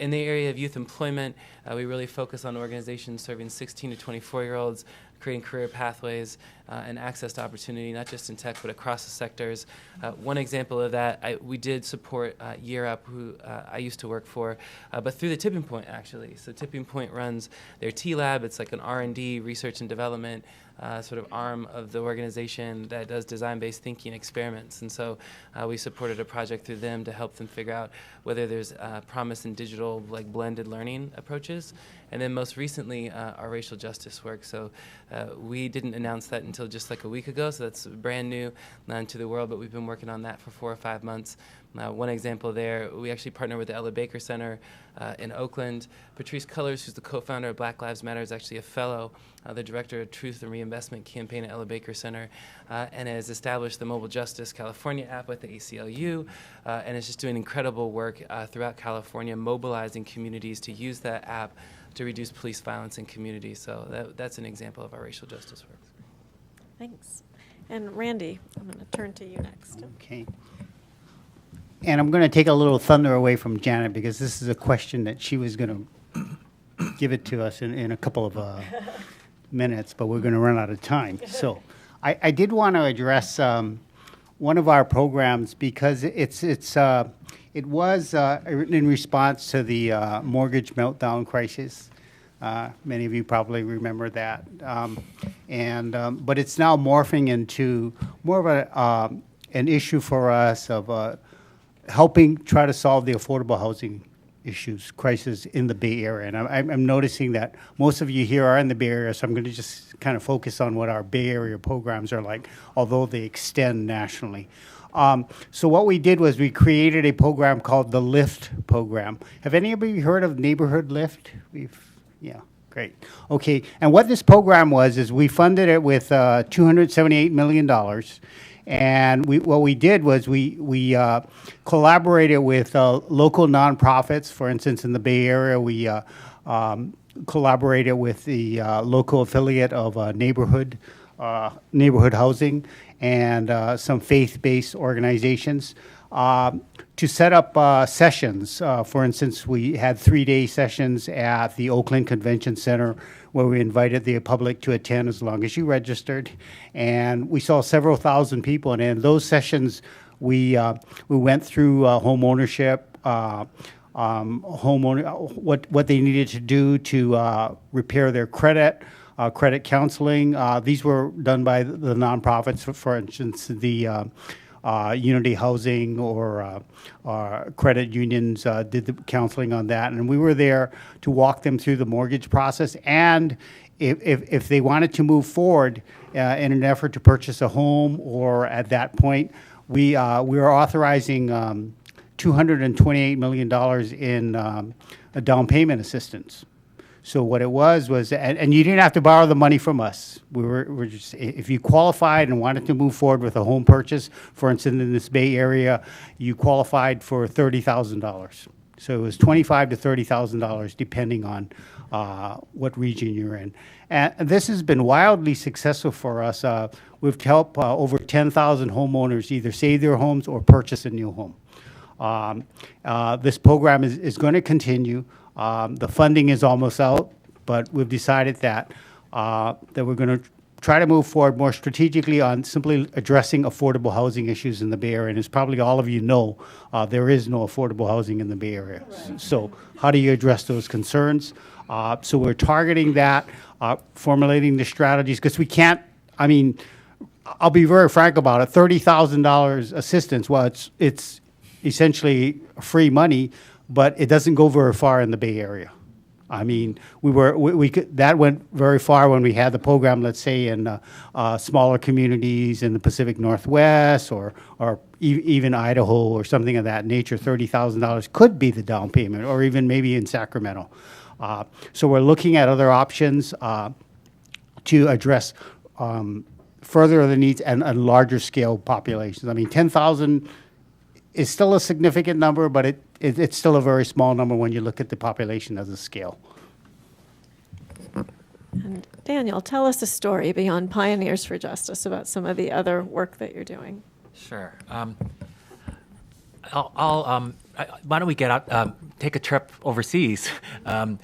In the area of youth employment, we really focus on organizations serving 16 to 24-year-olds, creating career pathways and access to opportunity, not just in tech, but across the sectors. One example of that, we did support Year Up, who I used to work for, but through the Tipping Point, actually. So Tipping Point runs their T-Lab. It's like an R&D, research and development sort of arm of the organization that does design-based thinking experiments. And so we supported a project through them to help them figure out whether there's promise in digital, like blended learning approaches. And then most recently, our racial justice work. So we didn't announce that until just like a week ago, so that's brand new to the world, but we've been working on that for 4 or 5 months. One example there, we actually partner with the Ella Baker Center in Oakland. Patrice Cullors, who's the co-founder of Black Lives Matter, is actually a fellow, the director of Truth and Reinvestment Campaign at Ella Baker Center, and has established the Mobile Justice California app with the ACLU, and is just doing incredible work throughout California, mobilizing communities to use that app to reduce police violence in communities. So that's an example of our racial justice work. Thanks. And Randy, I'm going to turn to you next. Okay. And I'm going to take a little thunder away from Janet because this is a question that she was going to give it to us in a couple of minutes, but we're going to run out of time. So I did want to address one of our programs because it was in response to the mortgage meltdown crisis. Many of you probably remember that. But it's now morphing into more of an issue for us of helping try to solve the affordable housing issues, crisis in the Bay Area. And I'm noticing that most of you here are in the Bay Area, so I'm going to just kind of focus on what our Bay Area programs are like, although they extend nationally. So what we did was we created a program called the LIFT program. Have anybody heard of Neighborhood LIFT? Yeah, great. Okay, and what this program was is we funded it with $278 million. And what we did was we collaborated with local nonprofits. For instance, in the Bay Area, we collaborated with the local affiliate of neighborhood housing and some faith-based organizations to set up sessions. For instance, we had 3-day sessions at the Oakland Convention Center where we invited the public to attend as long as you registered. And we saw several thousand people. And in those sessions, we went through home ownership, what they needed to do to repair their credit, credit counseling. These were done by the nonprofits. For instance, the Unity Housing or credit unions did the counseling on that. And we were there to walk them through the mortgage process. And if they wanted to move forward in an effort to purchase a home, or at that point, we were authorizing $228 million in a down payment assistance. So what it was, and you didn't have to borrow the money from us. We're just, if you qualified and wanted to move forward with a home purchase, for instance, in this Bay Area, you qualified for $30,000. So it was $25,000 to $30,000, depending on what region you're in. And this has been wildly successful for us. We've helped over 10,000 homeowners either save their homes or purchase a new home. This program is going to continue. The funding is almost out, but we've decided that we're going to try to move forward more strategically on simply addressing affordable housing issues in the Bay Area. And as probably all of you know, there is no affordable housing in the Bay Area. So how do you address those concerns? So we're targeting that, formulating the strategies, because we can't, I mean, I'll be very frank about it, $30,000 assistance, well, it's essentially free money, but it doesn't go very far in the Bay Area. I mean, that went very far when we had the program, let's say, in smaller communities in the Pacific Northwest or even Idaho or something of that nature. $30,000 could be the down payment, or even maybe in Sacramento. So we're looking at other options to address further the needs and larger scale populations. I mean, 10,000 is still a significant number, but it's still a very small number when you look at the population as a scale. And Daniel, tell us a story beyond Pioneers for Justice about some of the other work that you're doing. Sure. Why don't we get out, take a trip overseas? I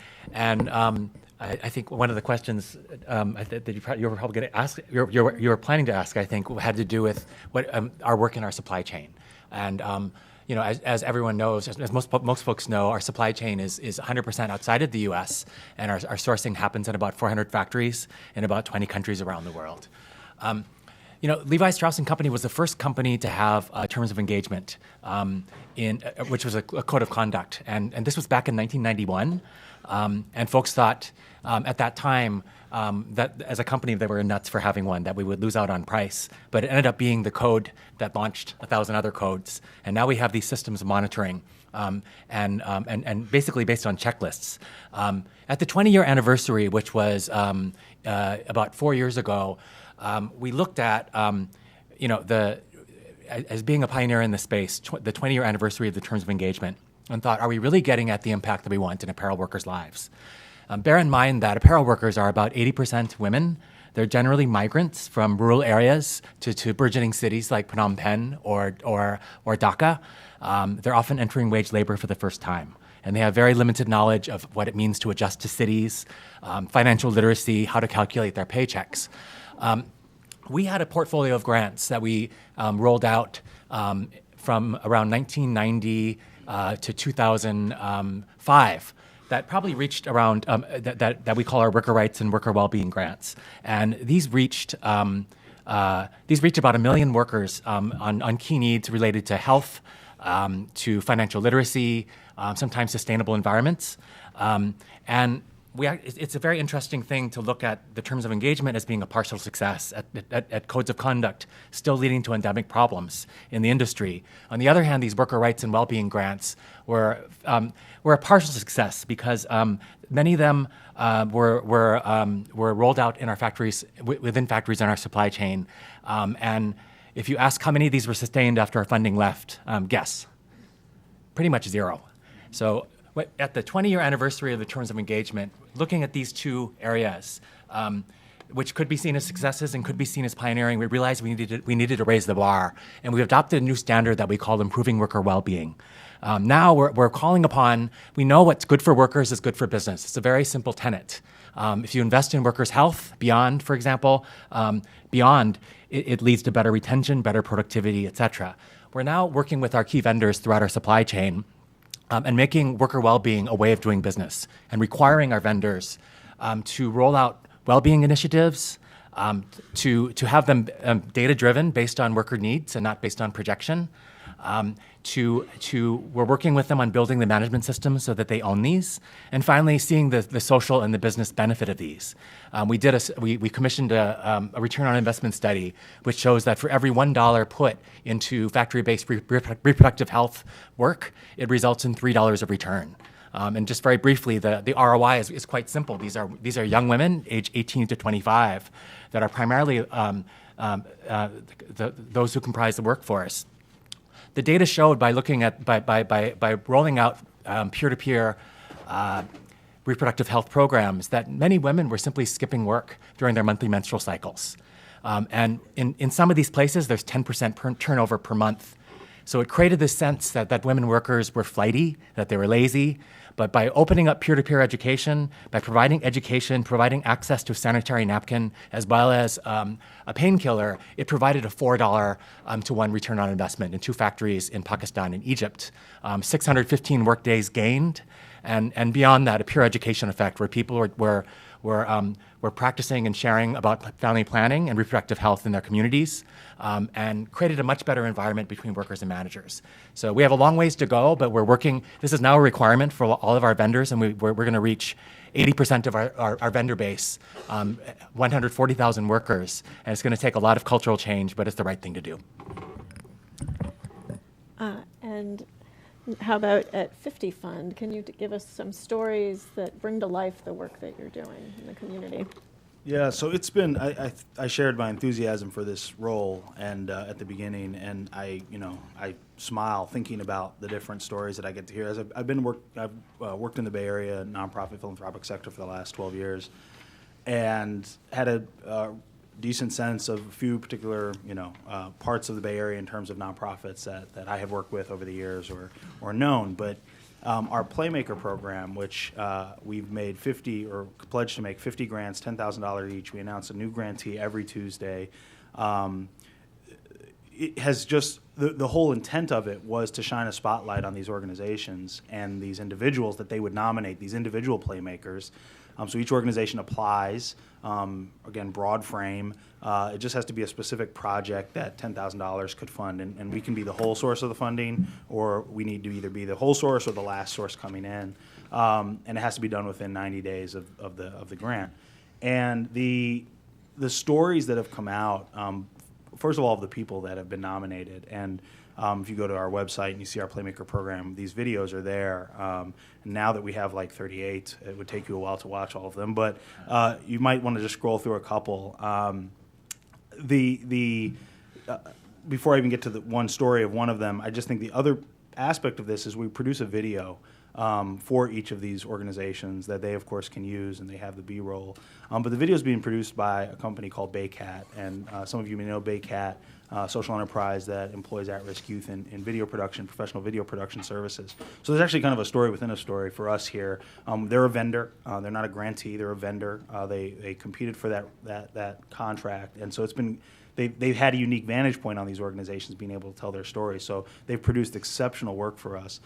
think one of the questions that you were probably going to ask, you were planning to ask, I think, had to do with what our work in our supply chain. And you know, as everyone knows, as most folks know, our supply chain is 100% outside of the U.S. and our sourcing happens in about 400 factories in about 20 countries around the world. You know, Levi Strauss and Company was the first company to have terms of engagement, which was a code of conduct, and this was back in 1991. And folks thought at that time that as a company they were nuts for having one, that we would lose out on price. But it ended up being the code that launched 1,000 other codes. And now we have these systems of monitoring and basically based on checklists. At the 20-year anniversary, which was about 4 years ago, we looked at, you know, as being a pioneer in the space, the 20-year anniversary of the terms of engagement, and thought, are we really getting at the impact that we want in apparel workers' lives? Bear in mind that apparel workers are about 80% women. They're generally migrants from rural areas to burgeoning cities like Phnom Penh or Dhaka. They're often entering wage labor for the first time. And they have very limited knowledge of what it means to adjust to cities, financial literacy, how to calculate their paychecks. We had a portfolio of grants that we rolled out from around 1990 to 2005 that probably reached around that we call our worker rights and worker well-being grants, and these reached about 1 million workers on key needs related to health, to financial literacy, sometimes sustainable environments, and it's a very interesting thing to look at the terms of engagement as being a partial success at codes of conduct, still leading to endemic problems in the industry. On the other hand, these worker rights and well-being grants were a partial success because many of them were rolled out in our factories, within factories in our supply chain. And if you ask how many of these were sustained after our funding left, guess. Pretty much zero. So at the 20-year anniversary of the terms of engagement, looking at these two areas, which could be seen as successes and could be seen as pioneering, we realized we needed to raise the bar, and we adopted a new standard that we call improving worker well-being. Now we're calling upon, we know what's good for workers is good for business. It's a very simple tenet. If you invest in workers' health beyond, for example, it leads to better retention, better productivity, et cetera. We're now working with our key vendors throughout our supply chain and making worker well-being a way of doing business and requiring our vendors to roll out well-being initiatives, to have them data-driven based on worker needs and not based on projection. We're working with them on building the management systems so that they own these, and finally seeing the social and the business benefit of these. We commissioned a return on investment study, which shows that for every $1 put into factory-based reproductive health work, it results in $3 of return. And just very briefly, the ROI is quite simple. These are young women, age 18 to 25, that are primarily those who comprise the workforce. The data showed by looking at by rolling out peer-to-peer reproductive health programs that many women were simply skipping work during their monthly menstrual cycles. And in some of these places, there's 10% turnover per month. So it created this sense that women workers were flighty, that they were lazy, But by opening up peer-to-peer education, by providing education, providing access to a sanitary napkin, as well as a painkiller, it provided a $4 to 1 return on investment in 2 factories in Pakistan and Egypt. 615 workdays gained, and beyond that, a pure education effect where people were practicing and sharing about family planning and reproductive health in their communities, and created a much better environment between workers and managers. So we have a long ways to go, but we're working. This is now a requirement for all of our vendors, and we're going to reach 80% of our vendor base, 140,000 workers, and it's going to take a lot of cultural change, but it's the right thing to do. And how about at 50 Fund? Can you give us some stories that bring to life the work that you're doing in the community? Yeah, so it's been, I shared my enthusiasm for this role and at the beginning, and I smile thinking about the different stories that I get to hear. As I've worked in the Bay Area nonprofit philanthropic sector for the last 12 years, and had a decent sense of a few particular parts of the Bay Area in terms of nonprofits that I have worked with over the years or known, but. Our Playmaker program, which we've made 50 or pledged to make 50 grants, $10,000 each. We announce a new grantee every Tuesday. It has just the whole intent of it was to shine a spotlight on these organizations and these individuals that they would nominate, these individual Playmakers. So each organization applies, again, broad frame. It just has to be a specific project that $10,000 could fund, and we can be the whole source of the funding, or we need to either be the whole source or the last source coming in, and it has to be done within 90 days of the grant. And the stories that have come out, first of all, of the people that have been nominated, and if you go to our website and you see our Playmaker program, these videos are there. Now that we have like 38, it would take you a while to watch all of them, but you might want to just scroll through a couple. Before I even get to the one story of one of them, I just think the other aspect of this is we produce a video for each of these organizations that they, of course, can use, and they have the B-roll. But the video is being produced by a company called Baycat, and some of you may know Baycat, social enterprise that employs at-risk youth in video production, professional video production services. So there's actually kind of a story within a story for us here. They're a vendor. They're not a grantee. They're a vendor. They competed for that contract, and so it's been. They've had a unique vantage point on these organizations being able to tell their story. So they've produced exceptional work for us.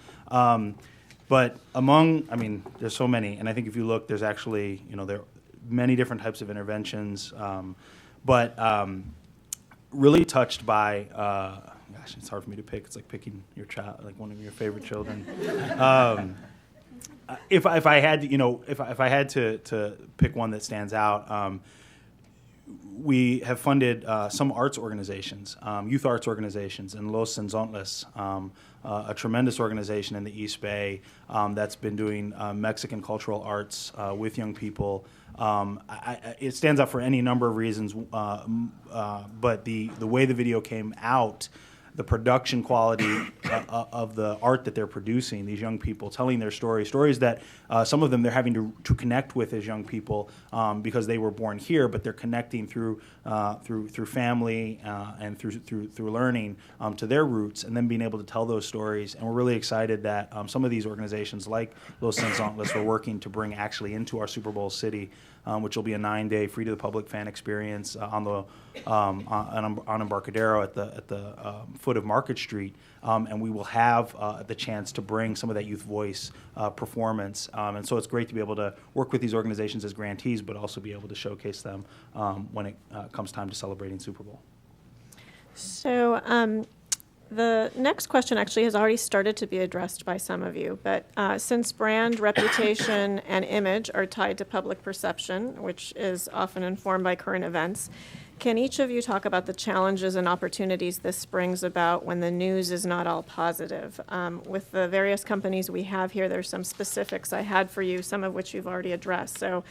But there's so many, and I think if you look, there's actually, there are many different types of interventions, but really touched by, gosh, it's hard for me to pick. It's like picking your child, like one of your favorite children. If I had to, if I had to pick one that stands out, we have funded some arts organizations, youth arts organizations, and Los Senzontles, a tremendous organization in the East Bay that's been doing Mexican cultural arts with young people. It stands out for any number of reasons, but the way the video came out, the production quality of the art that they're producing, these young people telling their stories that some of them they're having to connect with as young people because they were born here, but they're connecting through family and through learning to their roots, and then being able to tell those stories. And we're really excited that some of these organizations like Los Senzontles are working to bring actually into our Super Bowl city, which will be a 9-day free to the public fan experience on Embarcadero at the foot of Market Street, and we will have the chance to bring some of that youth voice performance, and so it's great to be able to work with these organizations as grantees, but also be able to showcase them when it comes time to celebrating Super Bowl. So the next question actually has already started to be addressed by some of you, but since brand, reputation, and image are tied to public perception, which is often informed by current events, can each of you talk about the challenges and opportunities this brings about when the news is not all positive? With the various companies we have here, there's some specifics I had for you, some of which you've already addressed. So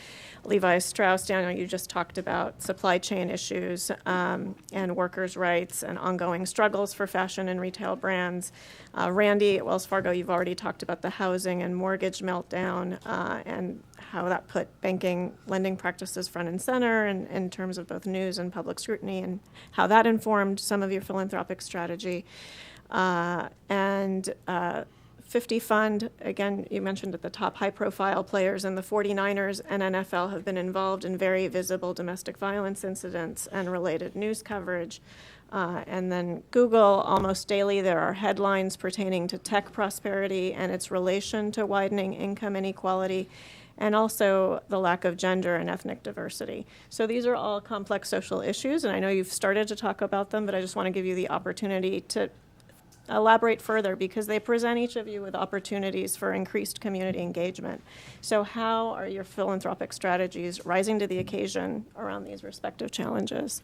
Levi, Strauss, Daniel, you just talked about supply chain issues and workers' rights and ongoing struggles for fashion and retail brands. Randy at Wells Fargo, you've already talked about the housing and mortgage meltdown and how that put banking lending practices front and center in terms of both news and public scrutiny, and how that informed some of your philanthropic strategy. And 50 Fund, again, you mentioned at the top high-profile players, and the 49ers and NFL have been involved in very visible domestic violence incidents and related news coverage. And then Google, almost daily, there are headlines pertaining to tech prosperity and its relation to widening income inequality, and also the lack of gender and ethnic diversity. So these are all complex social issues, and I know you've started to talk about them, but I just want to give you the opportunity to elaborate further, because they present each of you with opportunities for increased community engagement. So how are your philanthropic strategies rising to the occasion around these respective challenges?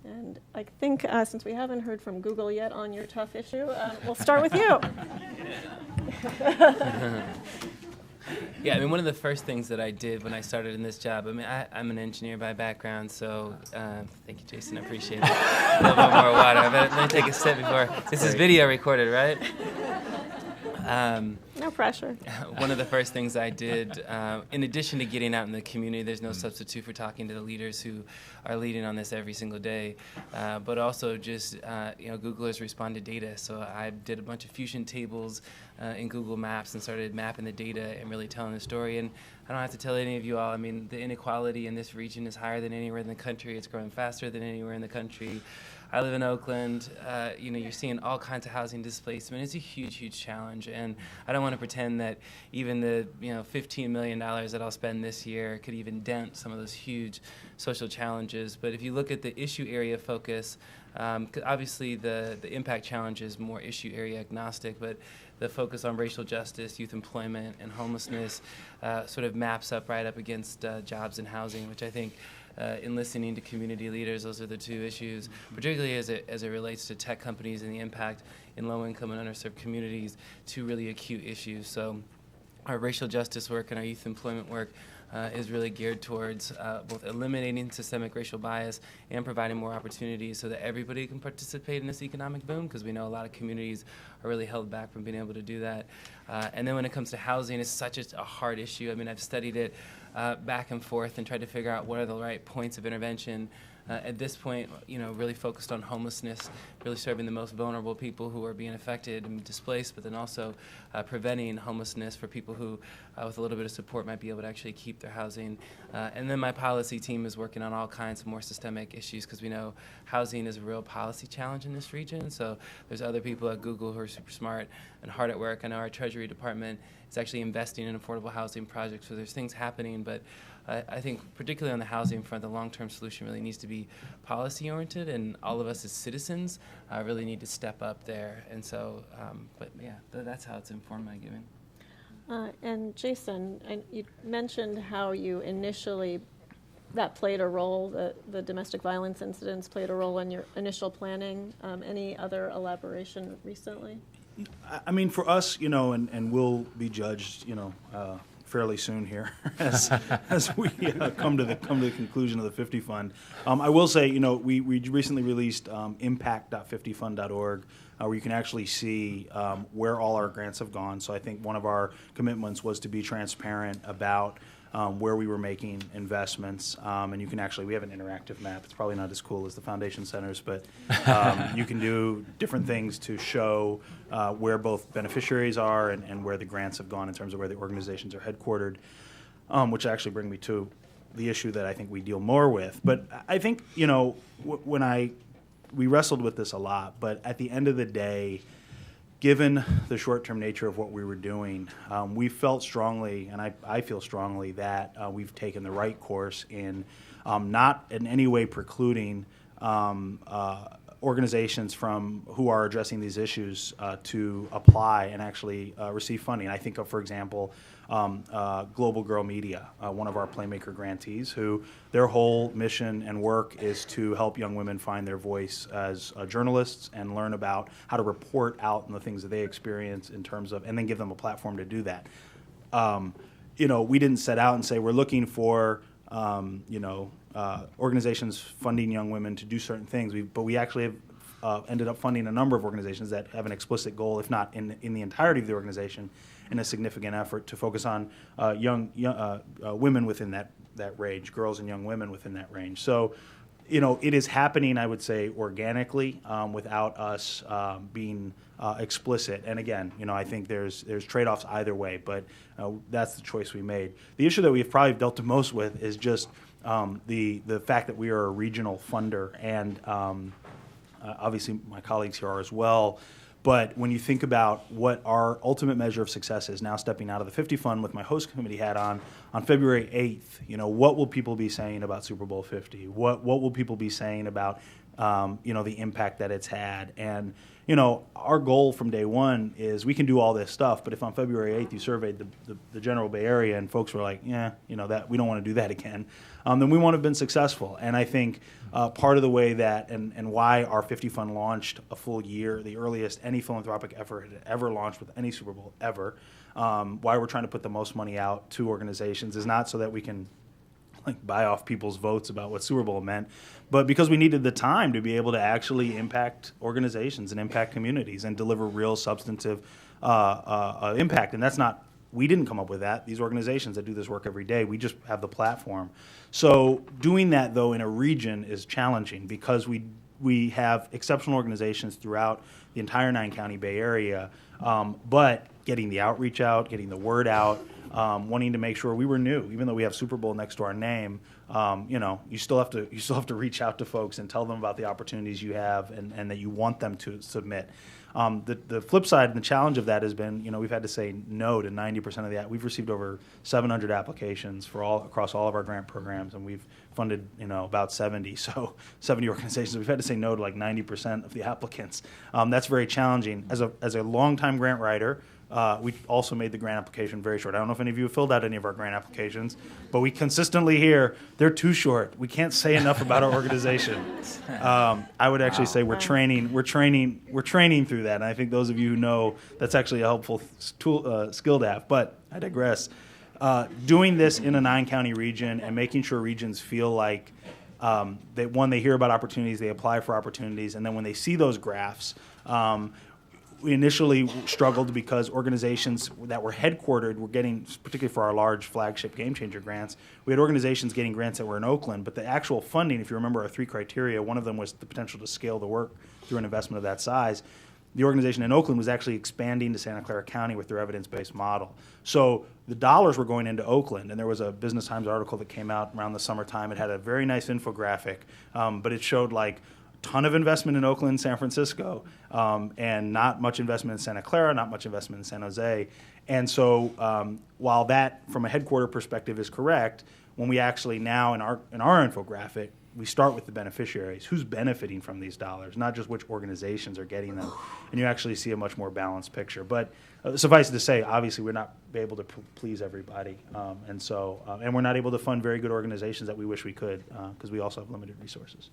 And I think since we haven't heard from Google yet on your tough issue, we'll start with you. Yeah, I mean, one of the first things that I did when I started in this job, I mean, I'm an engineer by background, so thank you, Jason, I appreciate it. A little bit more water. Let me take a sip before. This is video recorded, right? No pressure. One of the first things I did, in addition to getting out in the community, there's no substitute for talking to the leaders who are leading on this every single day, but also just, Google has responded data. So I did a bunch of fusion tables in Google Maps and started mapping the data and really telling the story. And I don't have to tell any of you all, I mean, the inequality in this region is higher than anywhere in the country. It's growing faster than anywhere in the country. I live in Oakland. You're seeing all kinds of housing displacement. It's a huge, huge challenge, and I don't want to pretend that even the $15 million that I'll spend this year could even dent some of those huge social challenges. But if you look at the issue area focus, obviously the impact challenge is more issue area agnostic, but the focus on racial justice, youth employment, and homelessness sort of maps up right up against jobs and housing, which I think in listening to community leaders, those are the two issues, particularly as it relates to tech companies and the impact in low-income and underserved communities, two really acute issues. So our racial justice work and our youth employment work is really geared towards both eliminating systemic racial bias and providing more opportunities so that everybody can participate in this economic boom, because we know a lot of communities are really held back from being able to do that. And then when it comes to housing, it's such a hard issue. I mean, I've studied it back and forth and tried to figure out what are the right points of intervention. At this point, really focused on homelessness, really serving the most vulnerable people who are being affected and displaced, but then also preventing homelessness for people who, with a little bit of support, might be able to actually keep their housing. And then my policy team is working on all kinds of more systemic issues, because we know housing is a real policy challenge in this region. So there's other people at Google who are super smart and hard at work. I know our Treasury Department is actually investing in affordable housing projects, so there's things happening, but I think particularly on the housing front, the long-term solution really needs to be policy-oriented, and all of us as citizens really need to step up there. And so, but yeah, that's how it's informed my giving. And Jason, you mentioned how you initially, that played a role, the domestic violence incidents played a role in your initial planning. Any other elaboration recently? I mean, for us, and we'll be judged, fairly soon here as we come to the conclusion of the 50 Fund. I will say, we recently released impact.50fund.org, where you can actually see where all our grants have gone. So I think one of our commitments was to be transparent about where we were making investments, and you can actually, we have an interactive map. It's probably not as cool as the foundation centers, but you can do different things to show where both beneficiaries are and where the grants have gone in terms of where the organizations are headquartered, which actually bring me to the issue that I think we deal more with. But I think, we wrestled with this a lot, but at the end of the day, given the short-term nature of what we were doing, we felt strongly, and I feel strongly, that we've taken the right course in not in any way precluding organizations from who are addressing these issues to apply and actually receive funding. I think of, for example, Global Girl Media, one of our Playmaker grantees, who their whole mission and work is to help young women find their voice as journalists and learn about how to report out on the things that they experience in terms of, and then give them a platform to do that. We didn't set out and say we're looking for, organizations funding young women to do certain things, but we actually have ended up funding a number of organizations that have an explicit goal, if not in the entirety of the organization, in a significant effort to focus on young women within that range, girls and young women within that range. So it is happening, I would say, organically, without us being explicit. And again, I think there's trade-offs either way, but that's the choice we made. The issue that we've probably dealt the most with is just the fact that we are a regional funder, and obviously my colleagues here are as well. But when you think about what our ultimate measure of success is, now stepping out of the 50 fund with my host committee hat on February 8th, what will people be saying about Super Bowl 50? What will people be saying about, the impact that it's had? And, our goal from day one is we can do all this stuff, but if on February 8th you surveyed the general Bay Area and folks were like, that we don't want to do that again, then we won't have been successful. And I think part of the way that and why our 50 fund launched a full year, the earliest any philanthropic effort had ever launched with any Super Bowl ever, why we're trying to put the most money out to organizations is not so that we can buy off people's votes about what Super Bowl meant, but because we needed the time to be able to actually impact organizations and impact communities and deliver real substantive impact. And that's not, we didn't come up with that. These organizations that do this work every day, we just have the platform. So doing that, though, in a region is challenging because we have exceptional organizations throughout the entire 9-county Bay Area, but getting the outreach out, getting the word out, wanting to make sure we were new, even though we have Super Bowl next to our name. You still have to reach out to folks and tell them about the opportunities you have and that you want them to submit. The flip side and the challenge of that has been, we've had to say no to 90% of that. We've received over 700 applications across all of our grant programs, and we've funded, about 70 organizations. We've had to say no to like 90% of the applicants. That's very challenging. As a longtime grant writer, we also made the grant application very short. I don't know if any of you have filled out any of our grant applications, but we consistently hear they're too short. We can't say enough about our organization. I would actually say we're training through that, and I think those of you who know that's actually a helpful skill to have. But I digress. Doing this in a 9-county region and making sure regions feel like they hear about opportunities, they apply for opportunities, and then when they see those graphs. We initially struggled because organizations that were headquartered were getting, particularly for our large flagship Game Changer grants, we had organizations getting grants that were in Oakland, but the actual funding, if you remember our 3 criteria, one of them was the potential to scale the work through an investment of that size. The organization in Oakland was actually expanding to Santa Clara County with their evidence-based model. So the dollars were going into Oakland, and there was a Business Times article that came out around the summertime. It had a very nice infographic, but it showed ton of investment in Oakland and San Francisco, and not much investment in Santa Clara, not much investment in San Jose. And so while that, from a headquarter perspective, is correct, when we actually now in our infographic, we start with the beneficiaries. Who's benefiting from these dollars, not just which organizations are getting them. And you actually see a much more balanced picture. But suffice it to say, obviously, we're not able to please everybody. And we're not able to fund very good organizations that we wish we could because we also have limited resources.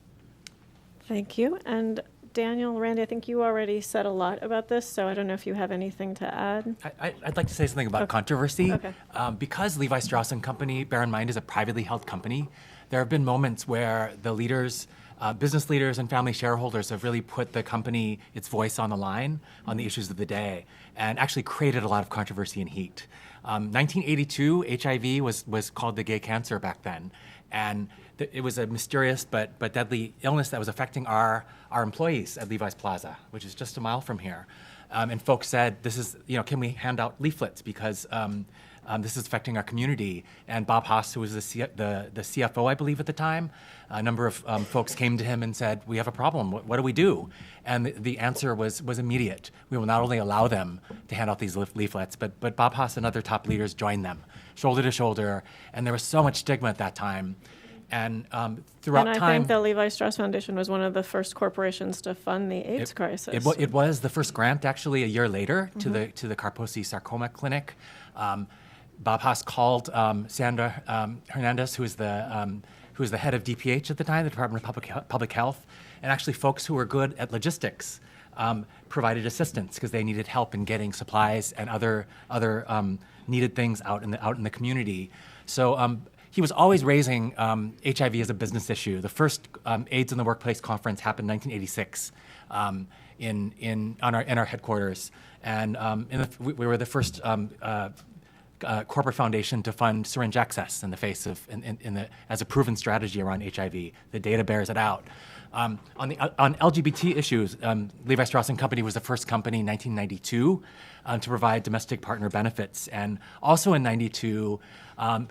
Thank you. And Daniel, Randy, I think you already said a lot about this, so I don't know if you have anything to add. I'd like to say something about controversy. Okay. Because Levi Strauss & Company, bear in mind, is a privately held company, there have been moments where the leaders, business leaders and family shareholders have really put the company, its voice on the line on the issues of the day and actually created a lot of controversy and heat. 1982, HIV was called the gay cancer back then. And it was a mysterious but deadly illness that was affecting our employees at Levi's Plaza, which is just a mile from here. And folks said, "This is, can we hand out leaflets because this is affecting our community?" And Bob Haas, who was the CFO, I believe, at the time, a number of folks came to him and said, "We have a problem. What do we do?" And the answer was immediate. We will not only allow them to hand out these leaflets, but Bob Haas and other top leaders joined them, shoulder to shoulder. And there was so much stigma at that time. And throughout time, time, think the Levi Strauss Foundation was one of the first corporations to fund the AIDS crisis. It was the first grant, actually, a year later to the Kaposi Sarcoma Clinic. Bob Haas called Sandra Hernandez, who was the head of DPH at the time, the Department of Public Health, and actually folks who were good at logistics provided assistance because they needed help in getting supplies and other needed things out in the community. So. He was always raising HIV as a business issue. The first AIDS in the Workplace conference happened in 1986 in our headquarters, and we were the first corporate foundation to fund syringe access in the face of, as a proven strategy around HIV. The data bears it out. On LGBT issues, Levi Strauss & Company was the first company in 1992 to provide domestic partner benefits. And also in 92,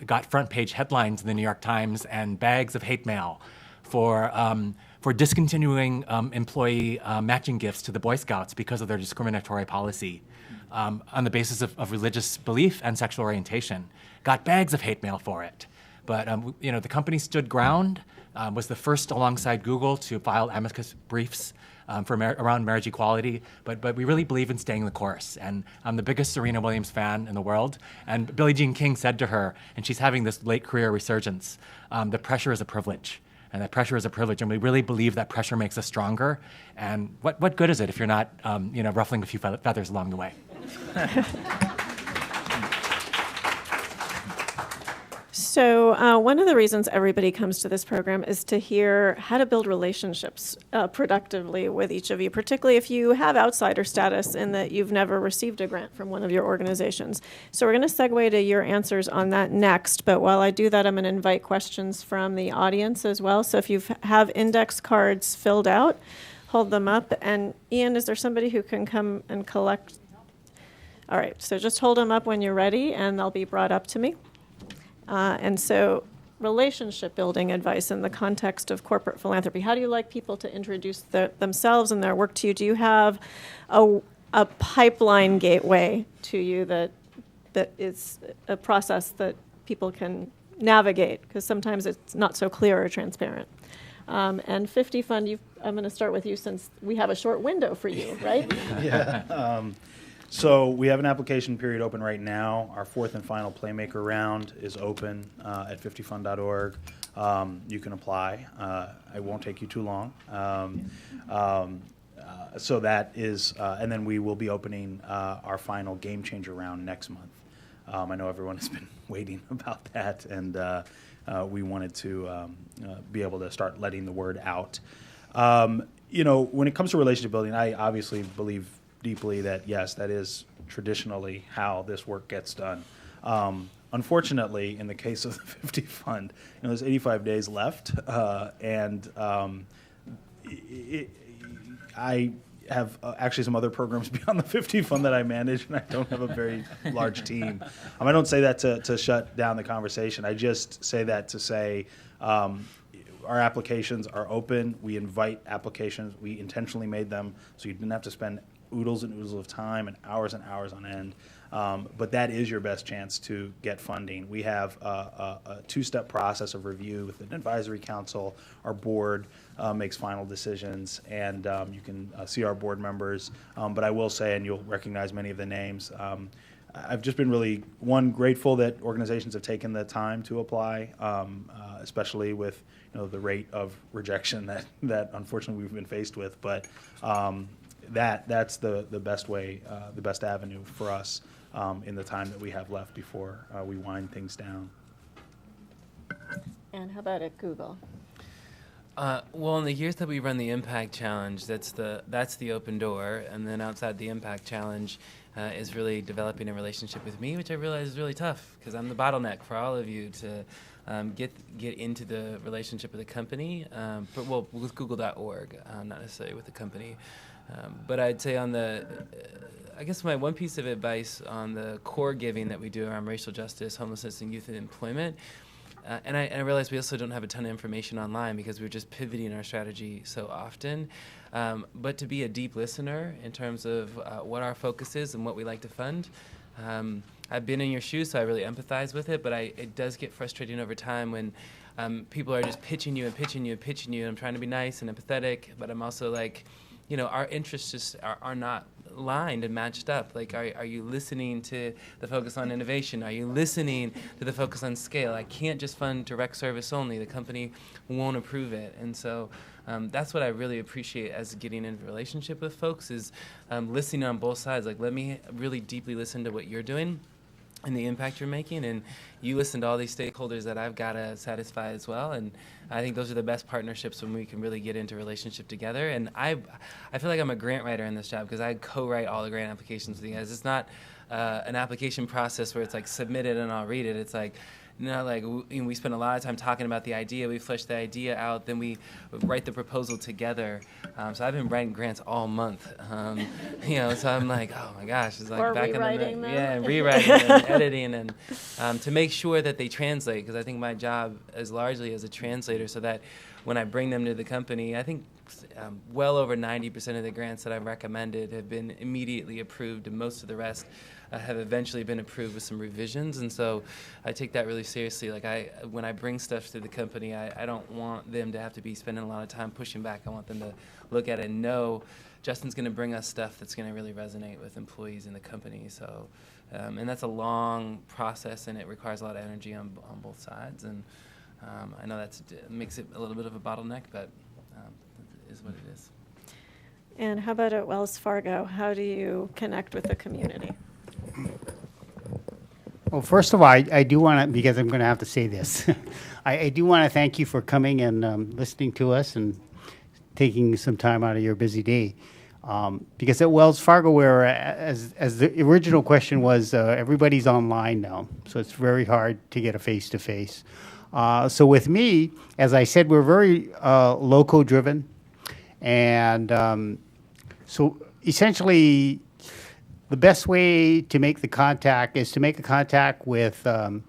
got front page headlines in the New York Times and bags of hate mail for discontinuing employee matching gifts to the Boy Scouts because of their discriminatory policy on the basis of religious belief and sexual orientation. Got bags of hate mail for it. But the company stood ground, was the first alongside Google to file amicus briefs around marriage equality, but we really believe in staying the course. And I'm the biggest Serena Williams fan in the world. And Billie Jean King said to her, and she's having this late career resurgence, the pressure is a privilege. And that pressure is a privilege, and we really believe that pressure makes us stronger. And what good is it if you're not, ruffling a few feathers along the way? So one of the reasons everybody comes to this program is to hear how to build relationships productively with each of you, particularly if you have outsider status in that you've never received a grant from one of your organizations. So we're going to segue to your answers on that next, but while I do that, I'm going to invite questions from the audience as well. So if you have index cards filled out, hold them up. And Ian, is there somebody who can come and collect? All right, so just hold them up when you're ready, and they'll be brought up to me. And so relationship building advice in the context of corporate philanthropy. How do you like people to introduce themselves and their work to you? Do you have a pipeline gateway to you that is a process that people can navigate? Because sometimes it's not so clear or transparent. And 50 Fund, I'm going to start with you since we have a short window for you, right? Yeah. So we have an application period open right now. Our fourth and final Playmaker round is open at 50fund.org. You can apply. It won't take you too long. So that is, and then we will be opening our final Game Changer round next month. I know everyone has been waiting about that, and we wanted to be able to start letting the word out. When it comes to relationship building, I obviously believe deeply that, yes, that is traditionally how this work gets done. Unfortunately, in the case of the 50 Fund, there's 85 days left, and I have actually some other programs beyond the 50 Fund that I manage, and I don't have a very large team. I don't say that to shut down the conversation. I just say that to say our applications are open. We invite applications. We intentionally made them so you didn't have to spend oodles and oodles of time and hours on end. But that is your best chance to get funding. We have a two-step process of review with an advisory council. Our board makes final decisions, and you can see our board members. But I will say, and you'll recognize many of the names, I've just been really, grateful that organizations have taken the time to apply, especially with the rate of rejection that unfortunately we've been faced with. But that's the best way, the best avenue for us in the time that we have left before we wind things down. And how about at Google? Well, in the years that we run the Impact Challenge, that's the open door, and then outside the Impact Challenge is really developing a relationship with me, which I realize is really tough because I'm the bottleneck for all of you to get into the relationship with the company, but with Google.org, not necessarily with the company. But I'd say I guess my one piece of advice on the core giving that we do around racial justice, homelessness, and youth and employment, and I realize we also don't have a ton of information online because we're just pivoting our strategy so often. But to be a deep listener in terms of what our focus is and what we like to fund. I've been in your shoes, so I really empathize with it, but it does get frustrating over time when people are just pitching you, and I'm trying to be nice and empathetic, but I'm also like, our interests just are not aligned and matched up. Like, are you listening to the focus on innovation? Are you listening to the focus on scale? I can't just fund direct service only. The company won't approve it. And so that's what I really appreciate as getting into a relationship with folks is listening on both sides. Like, let me really deeply listen to what you're doing and the impact you're making, and you listen to all these stakeholders that I've got to satisfy as well. And I think those are the best partnerships when we can really get into a relationship together. And I feel like I'm a grant writer in this job because I co-write all the grant applications with you guys. It's not an application process where it's like submit it and I'll read it. It's like, no, like we spend a lot of time talking about the idea. We flesh the idea out, then we write the proposal together. So I've been writing grants all month. So I'm like, oh my gosh, it's like Or back in the rewriting them. yeah, and rewriting and editing, and to make sure that they translate, because I think my job is largely as a translator, so that when I bring them to the company, I think well over 90% of the grants that I've recommended have been immediately approved, and most of the rest have eventually been approved with some revisions. And so I take that really seriously. Like when I bring stuff to the company, I don't want them to have to be spending a lot of time pushing back. I want them to look at it and know Justin's going to bring us stuff that's going to really resonate with employees in the company. So, and that's a long process, and it requires a lot of energy on both sides. And I know that makes it a little bit of a bottleneck, but it is what it is. And how about at Wells Fargo? How do you connect with the community? Well, first of all, I do want to, because I'm going to have to say this, I do want to thank you for coming and listening to us and taking some time out of your busy day. Because at Wells Fargo, where, as the original question was, everybody's online now, so it's very hard to get a face-to-face. So with me, as I said, we're very loco-driven, and so essentially, the best way to make the contact is to make a contact with a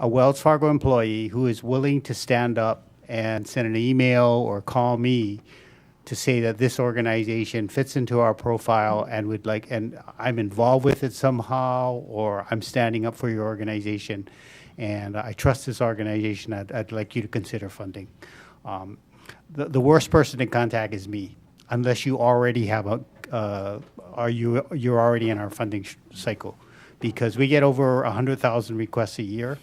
Wells Fargo employee who is willing to stand up and send an email or call me to say that this organization fits into our profile and I'm involved with it somehow, or I'm standing up for your organization, and I trust this organization. I'd like you to consider funding. The worst person to contact is me, unless you already have you're already in our funding cycle, because we get over 100,000 requests a year.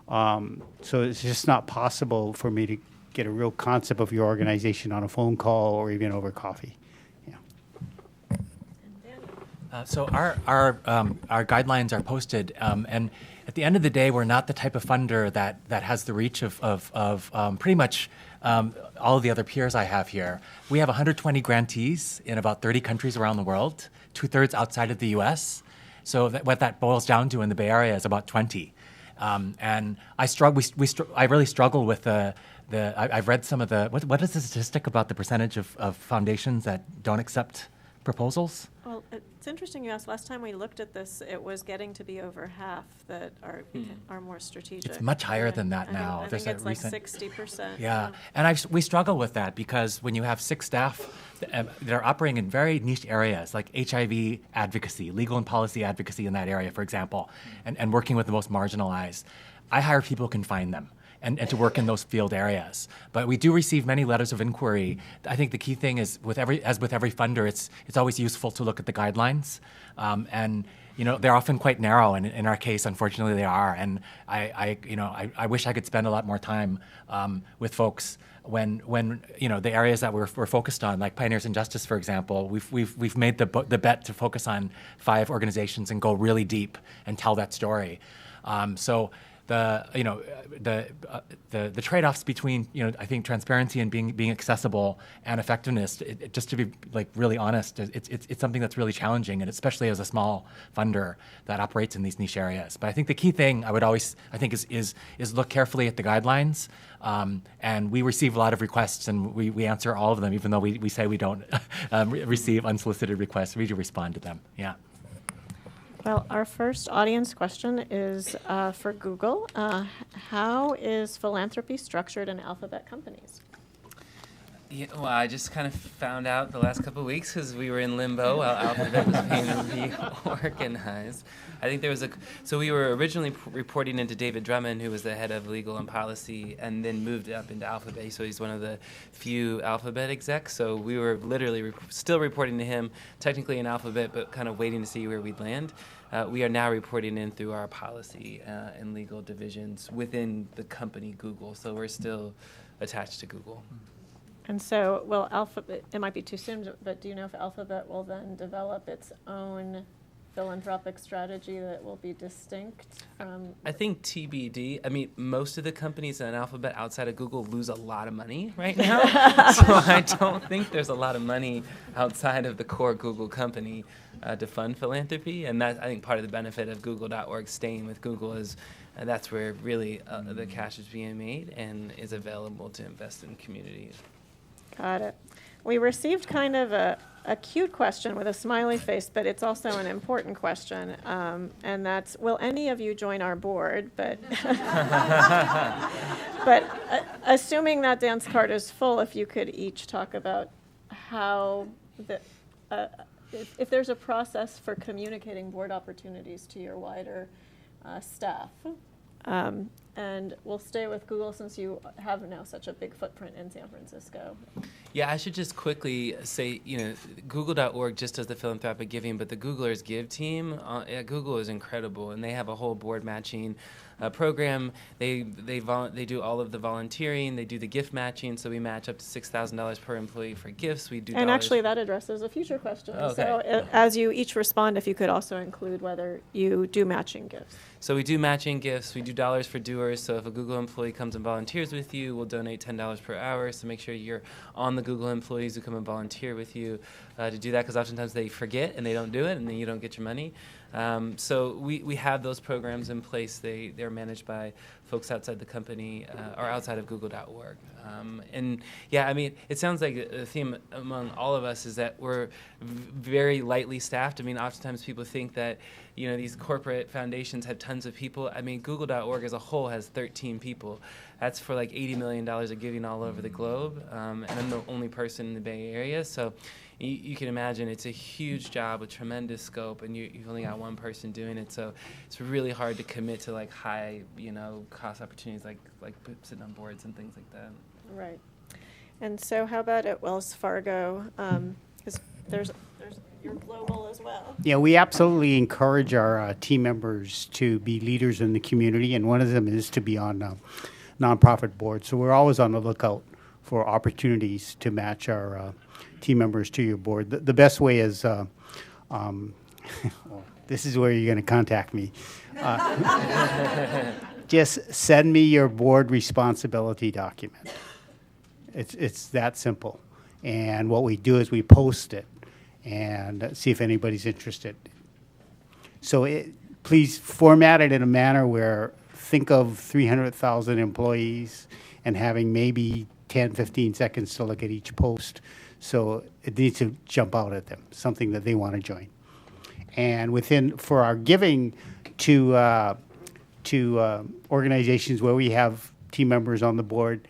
So it's just not possible for me to get a real concept of your organization on a phone call or even over coffee. Yeah. So our guidelines are posted, and at the end of the day, we're not the type of funder that has the reach of pretty much all of the other peers I have here. We have 120 grantees in about 30 countries around the world, 2/3 outside of the U.S. So what that boils down to in the Bay Area is about 20. And I really struggle with I've read some of what is the statistic about the percentage of foundations that don't accept proposals? Well, it's interesting you asked. Last time we looked at this, it was getting to be over half that are more strategic. It's much higher than that I now. think There's it's like recent- 60%. Yeah, and we struggle with that because when you have 6 staff that are operating in very niche areas like HIV advocacy, legal and policy advocacy in that area, for example, and working with the most marginalized, I hire people who can find them. And to work in those field areas. But we do receive many letters of inquiry. I think the key thing is, as with every funder, it's always useful to look at the guidelines. And they're often quite narrow, and in our case, unfortunately, they are. And I wish I could spend a lot more time with folks when the areas that we're focused on, like Pioneers in Justice, for example. We've made the bet to focus on 5 organizations and go really deep and tell that story. The trade-offs between I think transparency and being accessible and effectiveness, just to be really honest, it's something that's really challenging, and especially as a small funder that operates in these niche areas. But I think the key thing I think is look carefully at the guidelines, and we receive a lot of requests, and we answer all of them, even though we say we don't receive unsolicited requests. We do respond to them. Yeah. Well, our first audience question is for Google. How is philanthropy structured in alphabet companies? Yeah, well, I just kind of found out the last couple of weeks because we were in limbo while Alphabet was being reorganized. I think so we were originally reporting into David Drummond, who was the head of legal and policy, and then moved up into Alphabet. So he's one of the few Alphabet execs. So we were literally still reporting to him, technically in Alphabet, but kind of waiting to see where we'd land. We are now reporting in through our policy and legal divisions within the company Google. So we're still attached to Google. And so, will Alphabet, it might be too soon, but do you know if Alphabet will then develop its own philanthropic strategy that will be distinct from? I think TBD. I mean, most of the companies in Alphabet outside of Google lose a lot of money right now. So I don't think there's a lot of money outside of the core Google company to fund philanthropy. And that, I think, part of the benefit of Google.org staying with Google is that's where really the cash is being made and is available to invest in communities. Got it. We received kind of a cute question with a smiley face, but it's also an important question, and that's, will any of you join our board? But, assuming that dance card is full, if you could each talk about how, if there's a process for communicating board opportunities to your wider staff. And we'll stay with Google since you have now such a big footprint in San Francisco. Yeah, I should just quickly say, Google.org just does the philanthropic giving, but the Googlers Give team at Google is incredible, and they have a whole board matching program. They do all of the volunteering. They do the gift matching, so we match up to $6,000 per employee for gifts. We do. And actually, that addresses a future question. Okay. So, as you each respond, if you could also include whether you do matching gifts. So we do matching gifts. We do dollars for doers. So if a Google employee comes and volunteers with you, we'll donate $10 per hour. So make sure you're on the Google employees who come and volunteer with you to do that, because oftentimes they forget and they don't do it, and then you don't get your money. So we have those programs in place. They're managed by folks outside the company or outside of Google.org. And yeah, I mean, it sounds like a theme among all of us is that we're very lightly staffed. I mean, oftentimes people think that these corporate foundations have tons of people. I mean, Google.org as a whole has 13 people. That's for like $80 million of giving all over the globe. And I'm the only person in the Bay Area. So you can imagine it's a huge job with tremendous scope, and you've only got one person doing it. So it's really hard to commit to like high, cost opportunities like sitting on boards and things like that. Right. And so how about at Wells Fargo? Because there's you're global as well. Yeah, we absolutely encourage our team members to be leaders in the community, and one of them is to be on nonprofit boards. So we're always on the lookout for opportunities to match our team members to your board. The best way is, this is where you're going to contact me. Just send me your board responsibility document. It's that simple. And what we do is we post it and see if anybody's interested. So please format it in a manner where, think of 300,000 employees and having maybe 10, 15 seconds to look at each post. So it needs to jump out at them, something that they want to join. And for our giving to organizations where we have team members on the board,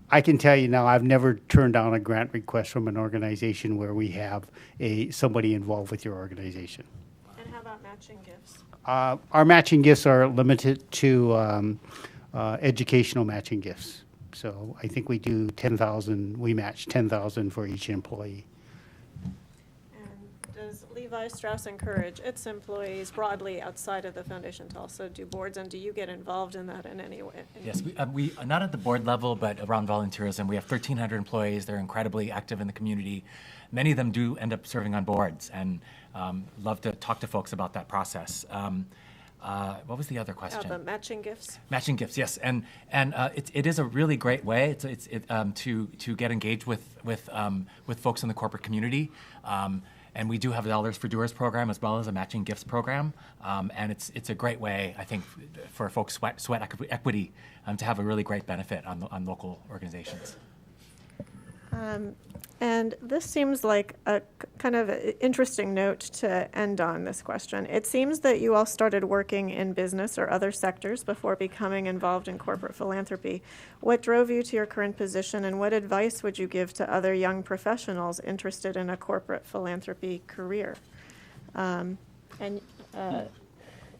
I can tell you now, I've never turned down a grant request from an organization where we have somebody involved with your organization. And how about matching gifts? Our matching gifts are limited to educational matching gifts. So I think we do 10,000. We match 10,000 for each employee. And does Levi Strauss encourage its employees broadly outside of the foundation to also do boards? And do you get involved in that in any way? Yes, we not at the board level, but around volunteerism. We have 1,300 employees. They're incredibly active in the community. Many of them do end up serving on boards, and love to talk to folks about that process. What was the other question? The matching gifts. Matching gifts, yes, and it is a really great way to get engaged with folks in the corporate community. And we do have a Dollars for Doers program as well as a matching gifts program, and it's a great way, I think, for folks sweat equity to have a really great benefit on local organizations. And this seems like a kind of interesting note to end on this question. It seems that you all started working in business or other sectors before becoming involved in corporate philanthropy. What drove you to your current position, and what advice would you give to other young professionals interested in a corporate philanthropy career?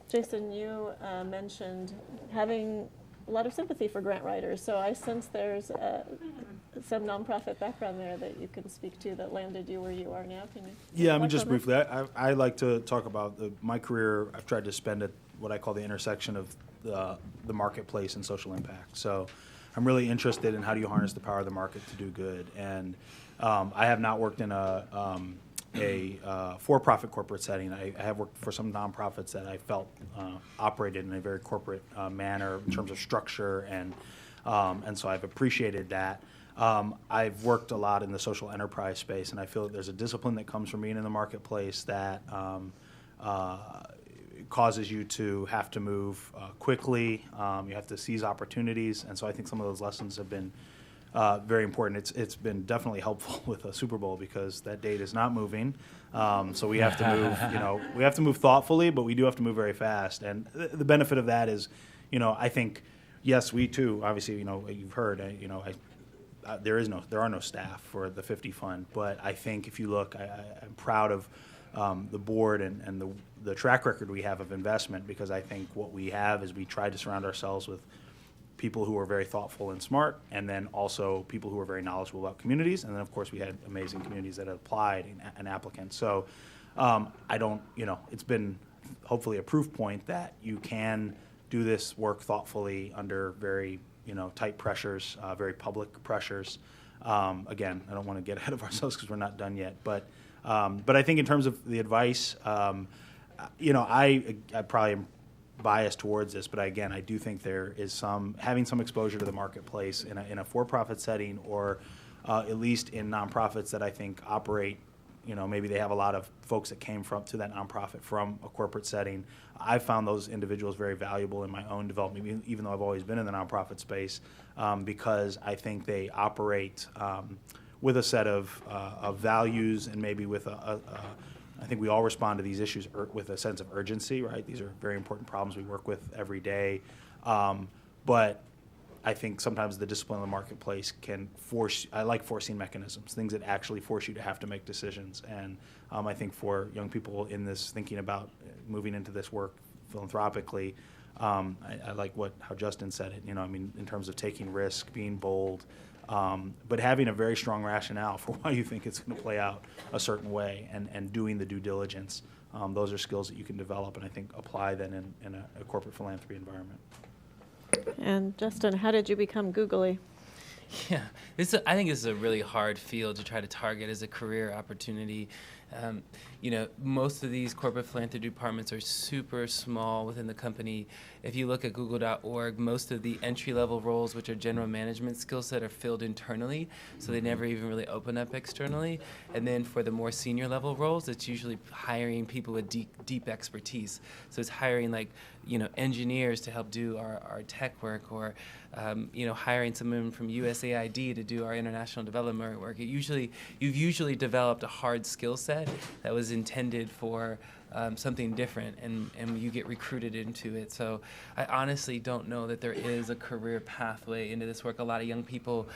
Jason, you mentioned having a lot of sympathy for grant writers, so I sense there's some nonprofit background there that you can speak to that landed you where you are now. Can you? Yeah, I mean, just briefly, I like to talk about my career. I've tried to spend at what I call the intersection of the marketplace and social impact. So I'm really interested in how do you harness the power of the market to do good. And I have not worked in a a for-profit corporate setting. I have worked for some nonprofits that I felt operated in a very corporate manner in terms of structure, and so I've appreciated that. I've worked a lot in the social enterprise space, and I feel that there's a discipline that comes from being in the marketplace that causes you to have to move quickly. You have to seize opportunities, and so I think some of those lessons have been very important. It's been definitely helpful with a Super Bowl because that date is not moving. So we have to move, we have to move thoughtfully, but we do have to move very fast. And the benefit of that is, I think, yes, we too, obviously, you've heard, there are no staff for the 50 fund, but I think if you look, I'm proud of the board and the track record we have of investment, because I think what we have is we try to surround ourselves with people who are very thoughtful and smart, and then also people who are very knowledgeable about communities, and then of course we had amazing communities that have applied and applicants. So it's been hopefully a proof point that you can do this work thoughtfully under very tight pressures, very public pressures. Again, I don't want to get ahead of ourselves because we're not done yet, but I think in terms of the advice, I probably am biased towards this, but again, I do think there is having some exposure to the marketplace in a for-profit setting, or at least in nonprofits that I think operate. Maybe they have a lot of folks that came to that nonprofit from a corporate setting. I found those individuals very valuable in my own development, even though I've always been in the nonprofit space, because I think they operate with a set of values, and maybe with I think we all respond to these issues with a sense of urgency, right? These are very important problems we work with every day. But I think sometimes the discipline of the marketplace can I like forcing mechanisms, things that actually force you to have to make decisions. And I think for young people in this, thinking about moving into this work philanthropically, I like how Justin said it, in terms of taking risk, being bold, but having a very strong rationale for why you think it's going to play out a certain way, and doing the due diligence. Those are skills that you can develop and I think apply then in a corporate philanthropy environment. And Justin, how did you become googly? Yeah, I think this is a really hard field to try to target as a career opportunity. Most of these corporate philanthropy departments are super small within the company. If you look at google.org, most of the entry-level roles, which are general management skill set, are filled internally, so they never even really open up externally. And then for the more senior level roles, it's usually hiring people with deep expertise. So it's hiring engineers to help do our tech work, or hiring someone from USAID to do our international development work. You've usually developed a hard skill set that was intended for something different, and you get recruited into it. So I honestly don't know that there is a career pathway into this work. A lot of young people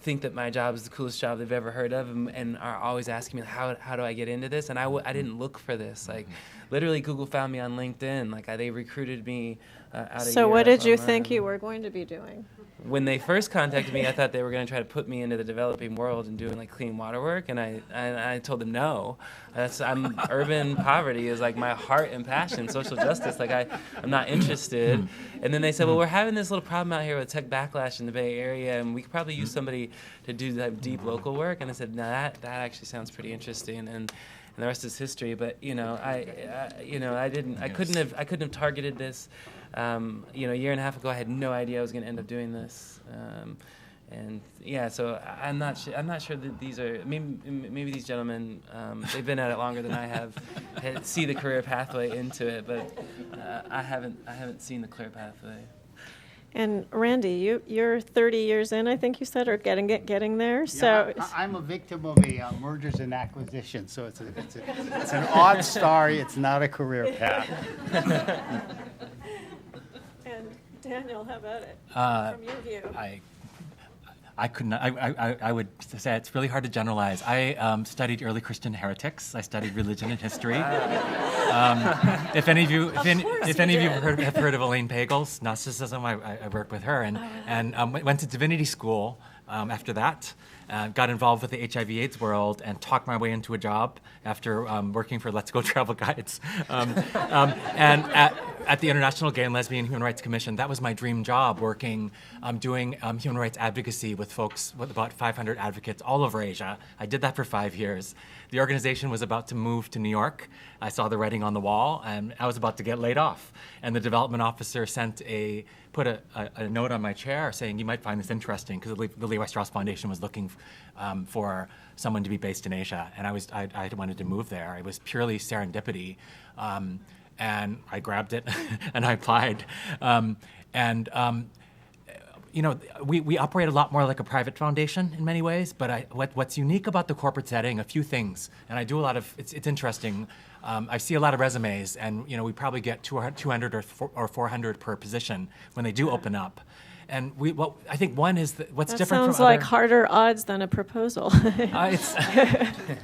think that my job is the coolest job they've ever heard of, and are always asking me, how do I get into this? And I didn't look for this. Literally, Google found me on LinkedIn. They recruited me out of So Europe what did you online. think you were going to be doing? When they first contacted me, I thought they were going to try to put me into the developing world and doing clean water work, and I told them no. Urban poverty is my heart and passion, social justice. I'm not interested. And then they said, well, we're having this little problem out here with tech backlash in the Bay Area, and we could probably use somebody to do that deep local work. And I said, no, that actually sounds pretty interesting. And the rest is history. But I couldn't have targeted this. A year and a half ago, I had no idea I was going to end up doing this. So I'm not sure that these are maybe these gentlemen, they've been at it longer than I have, see the career pathway into it, but I haven't seen the clear pathway. And Randy, you're 30 years in, I think you said, or getting there. So I'm a victim of a mergers and acquisitions, so it's an odd story. It's not a career path. And Daniel, how about it from your view? I couldn't. I would say it's really hard to generalize. I studied early Christian heretics. I studied religion and history. If any of you have heard of Elaine Pagel's Gnosticism, I worked with her and went to divinity school after that. Got involved with the HIV/AIDS world and talked my way into a job after working for Let's Go Travel Guides. at the International Gay and Lesbian Human Rights Commission, that was my dream job, working, doing human rights advocacy with folks, with about 500 advocates all over Asia. I did that for 5 years. The organization was about to move to New York. I saw the writing on the wall, and I was about to get laid off. And the development officer put a note on my chair saying, you might find this interesting, because the Levi Strauss Foundation was looking for someone to be based in Asia, and I wanted to move there. It was purely serendipity. And I grabbed it and I applied. We operate a lot more like a private foundation in many ways, but what's unique about the corporate setting, a few things, and I do a lot of, it's interesting, I see a lot of resumes, and we probably get 200 or 400 per position when they do open up. And I think one is what's That different from sounds like other, harder odds than a proposal.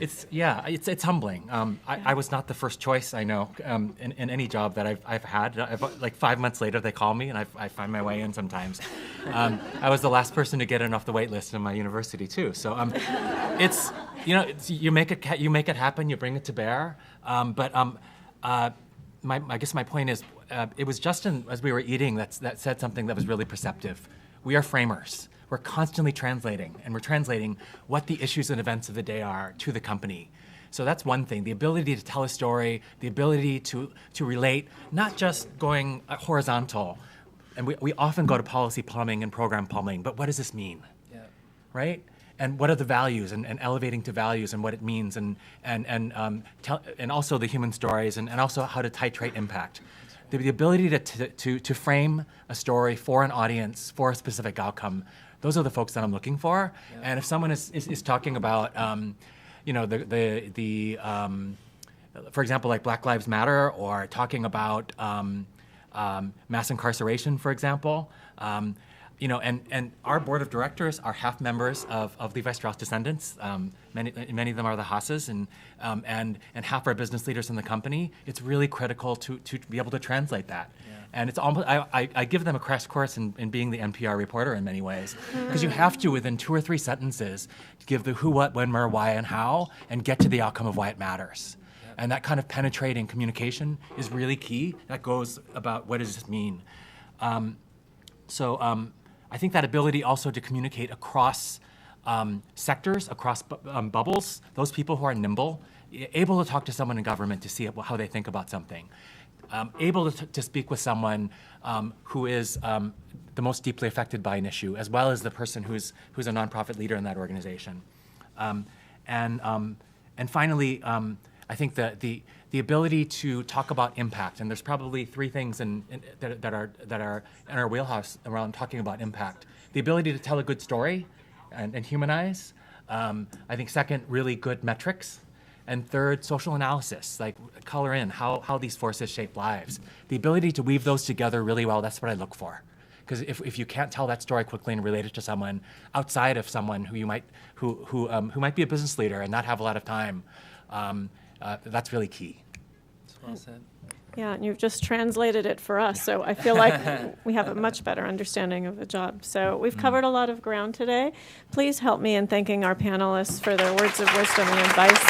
it's humbling. I was not the first choice, I know, in any job that I've had. Like 5 months later, they call me, and I find my way in sometimes. I was the last person to get in off the wait list in my university too. So you make it happen, you bring it to bear. I guess my point is, it was Justin, as we were eating, that said something that was really perceptive. We are framers. We're constantly translating, and we're translating what the issues and events of the day are to the company. So that's one thing, the ability to tell a story, the ability to relate, not just going horizontal. And we often go to policy plumbing and program plumbing, but what does this mean? Yeah. Right? And what are the values, and elevating to values and what it means, and also the human stories, and also how to titrate impact. The ability to frame a story for an audience, for a specific outcome, those are the folks that I'm looking for. Yeah. And if someone is talking about, for example, like Black Lives Matter, or talking about mass incarceration, for example, and our board of directors are half members of Levi Strauss descendants. Many of them are the Haas's, and half are business leaders in the company. It's really critical to be able to translate that. Yeah. And it's almost, I give them a crash course in being the NPR reporter in many ways, because you have to, within 2 or 3 sentences, give the who, what, when, where, why, and how, and get to the outcome of why it matters. Yep. And that kind of penetrating communication is really key. That goes about, what does this mean? I think that ability also to communicate across sectors, across bubbles, those people who are nimble, able to talk to someone in government to see how they think about something, able to speak with someone who is the most deeply affected by an issue, as well as the person who's a nonprofit leader in that organization. And finally, I think the ability to talk about impact, and there's probably 3 things that are in our wheelhouse around talking about impact. The ability to tell a good story and humanize. I think second, really good metrics. And third, social analysis, like color in how these forces shape lives. The ability to weave those together really well, that's what I look for. Because if you can't tell that story quickly and relate it to someone outside of someone who might be a business leader and not have a lot of time, that's really key. That's well said. Yeah, and you've just translated it for us, so I feel like we have a much better understanding of the job. So we've covered a lot of ground today. Please help me in thanking our panelists for their words of wisdom and advice.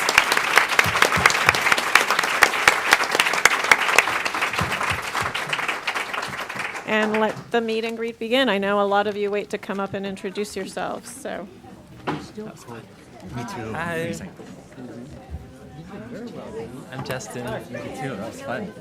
And let the meet and greet begin. I know a lot of you wait to come up and introduce yourselves, so. Me too. Hi. Amazing. I'm Justin. Me too. That was fun.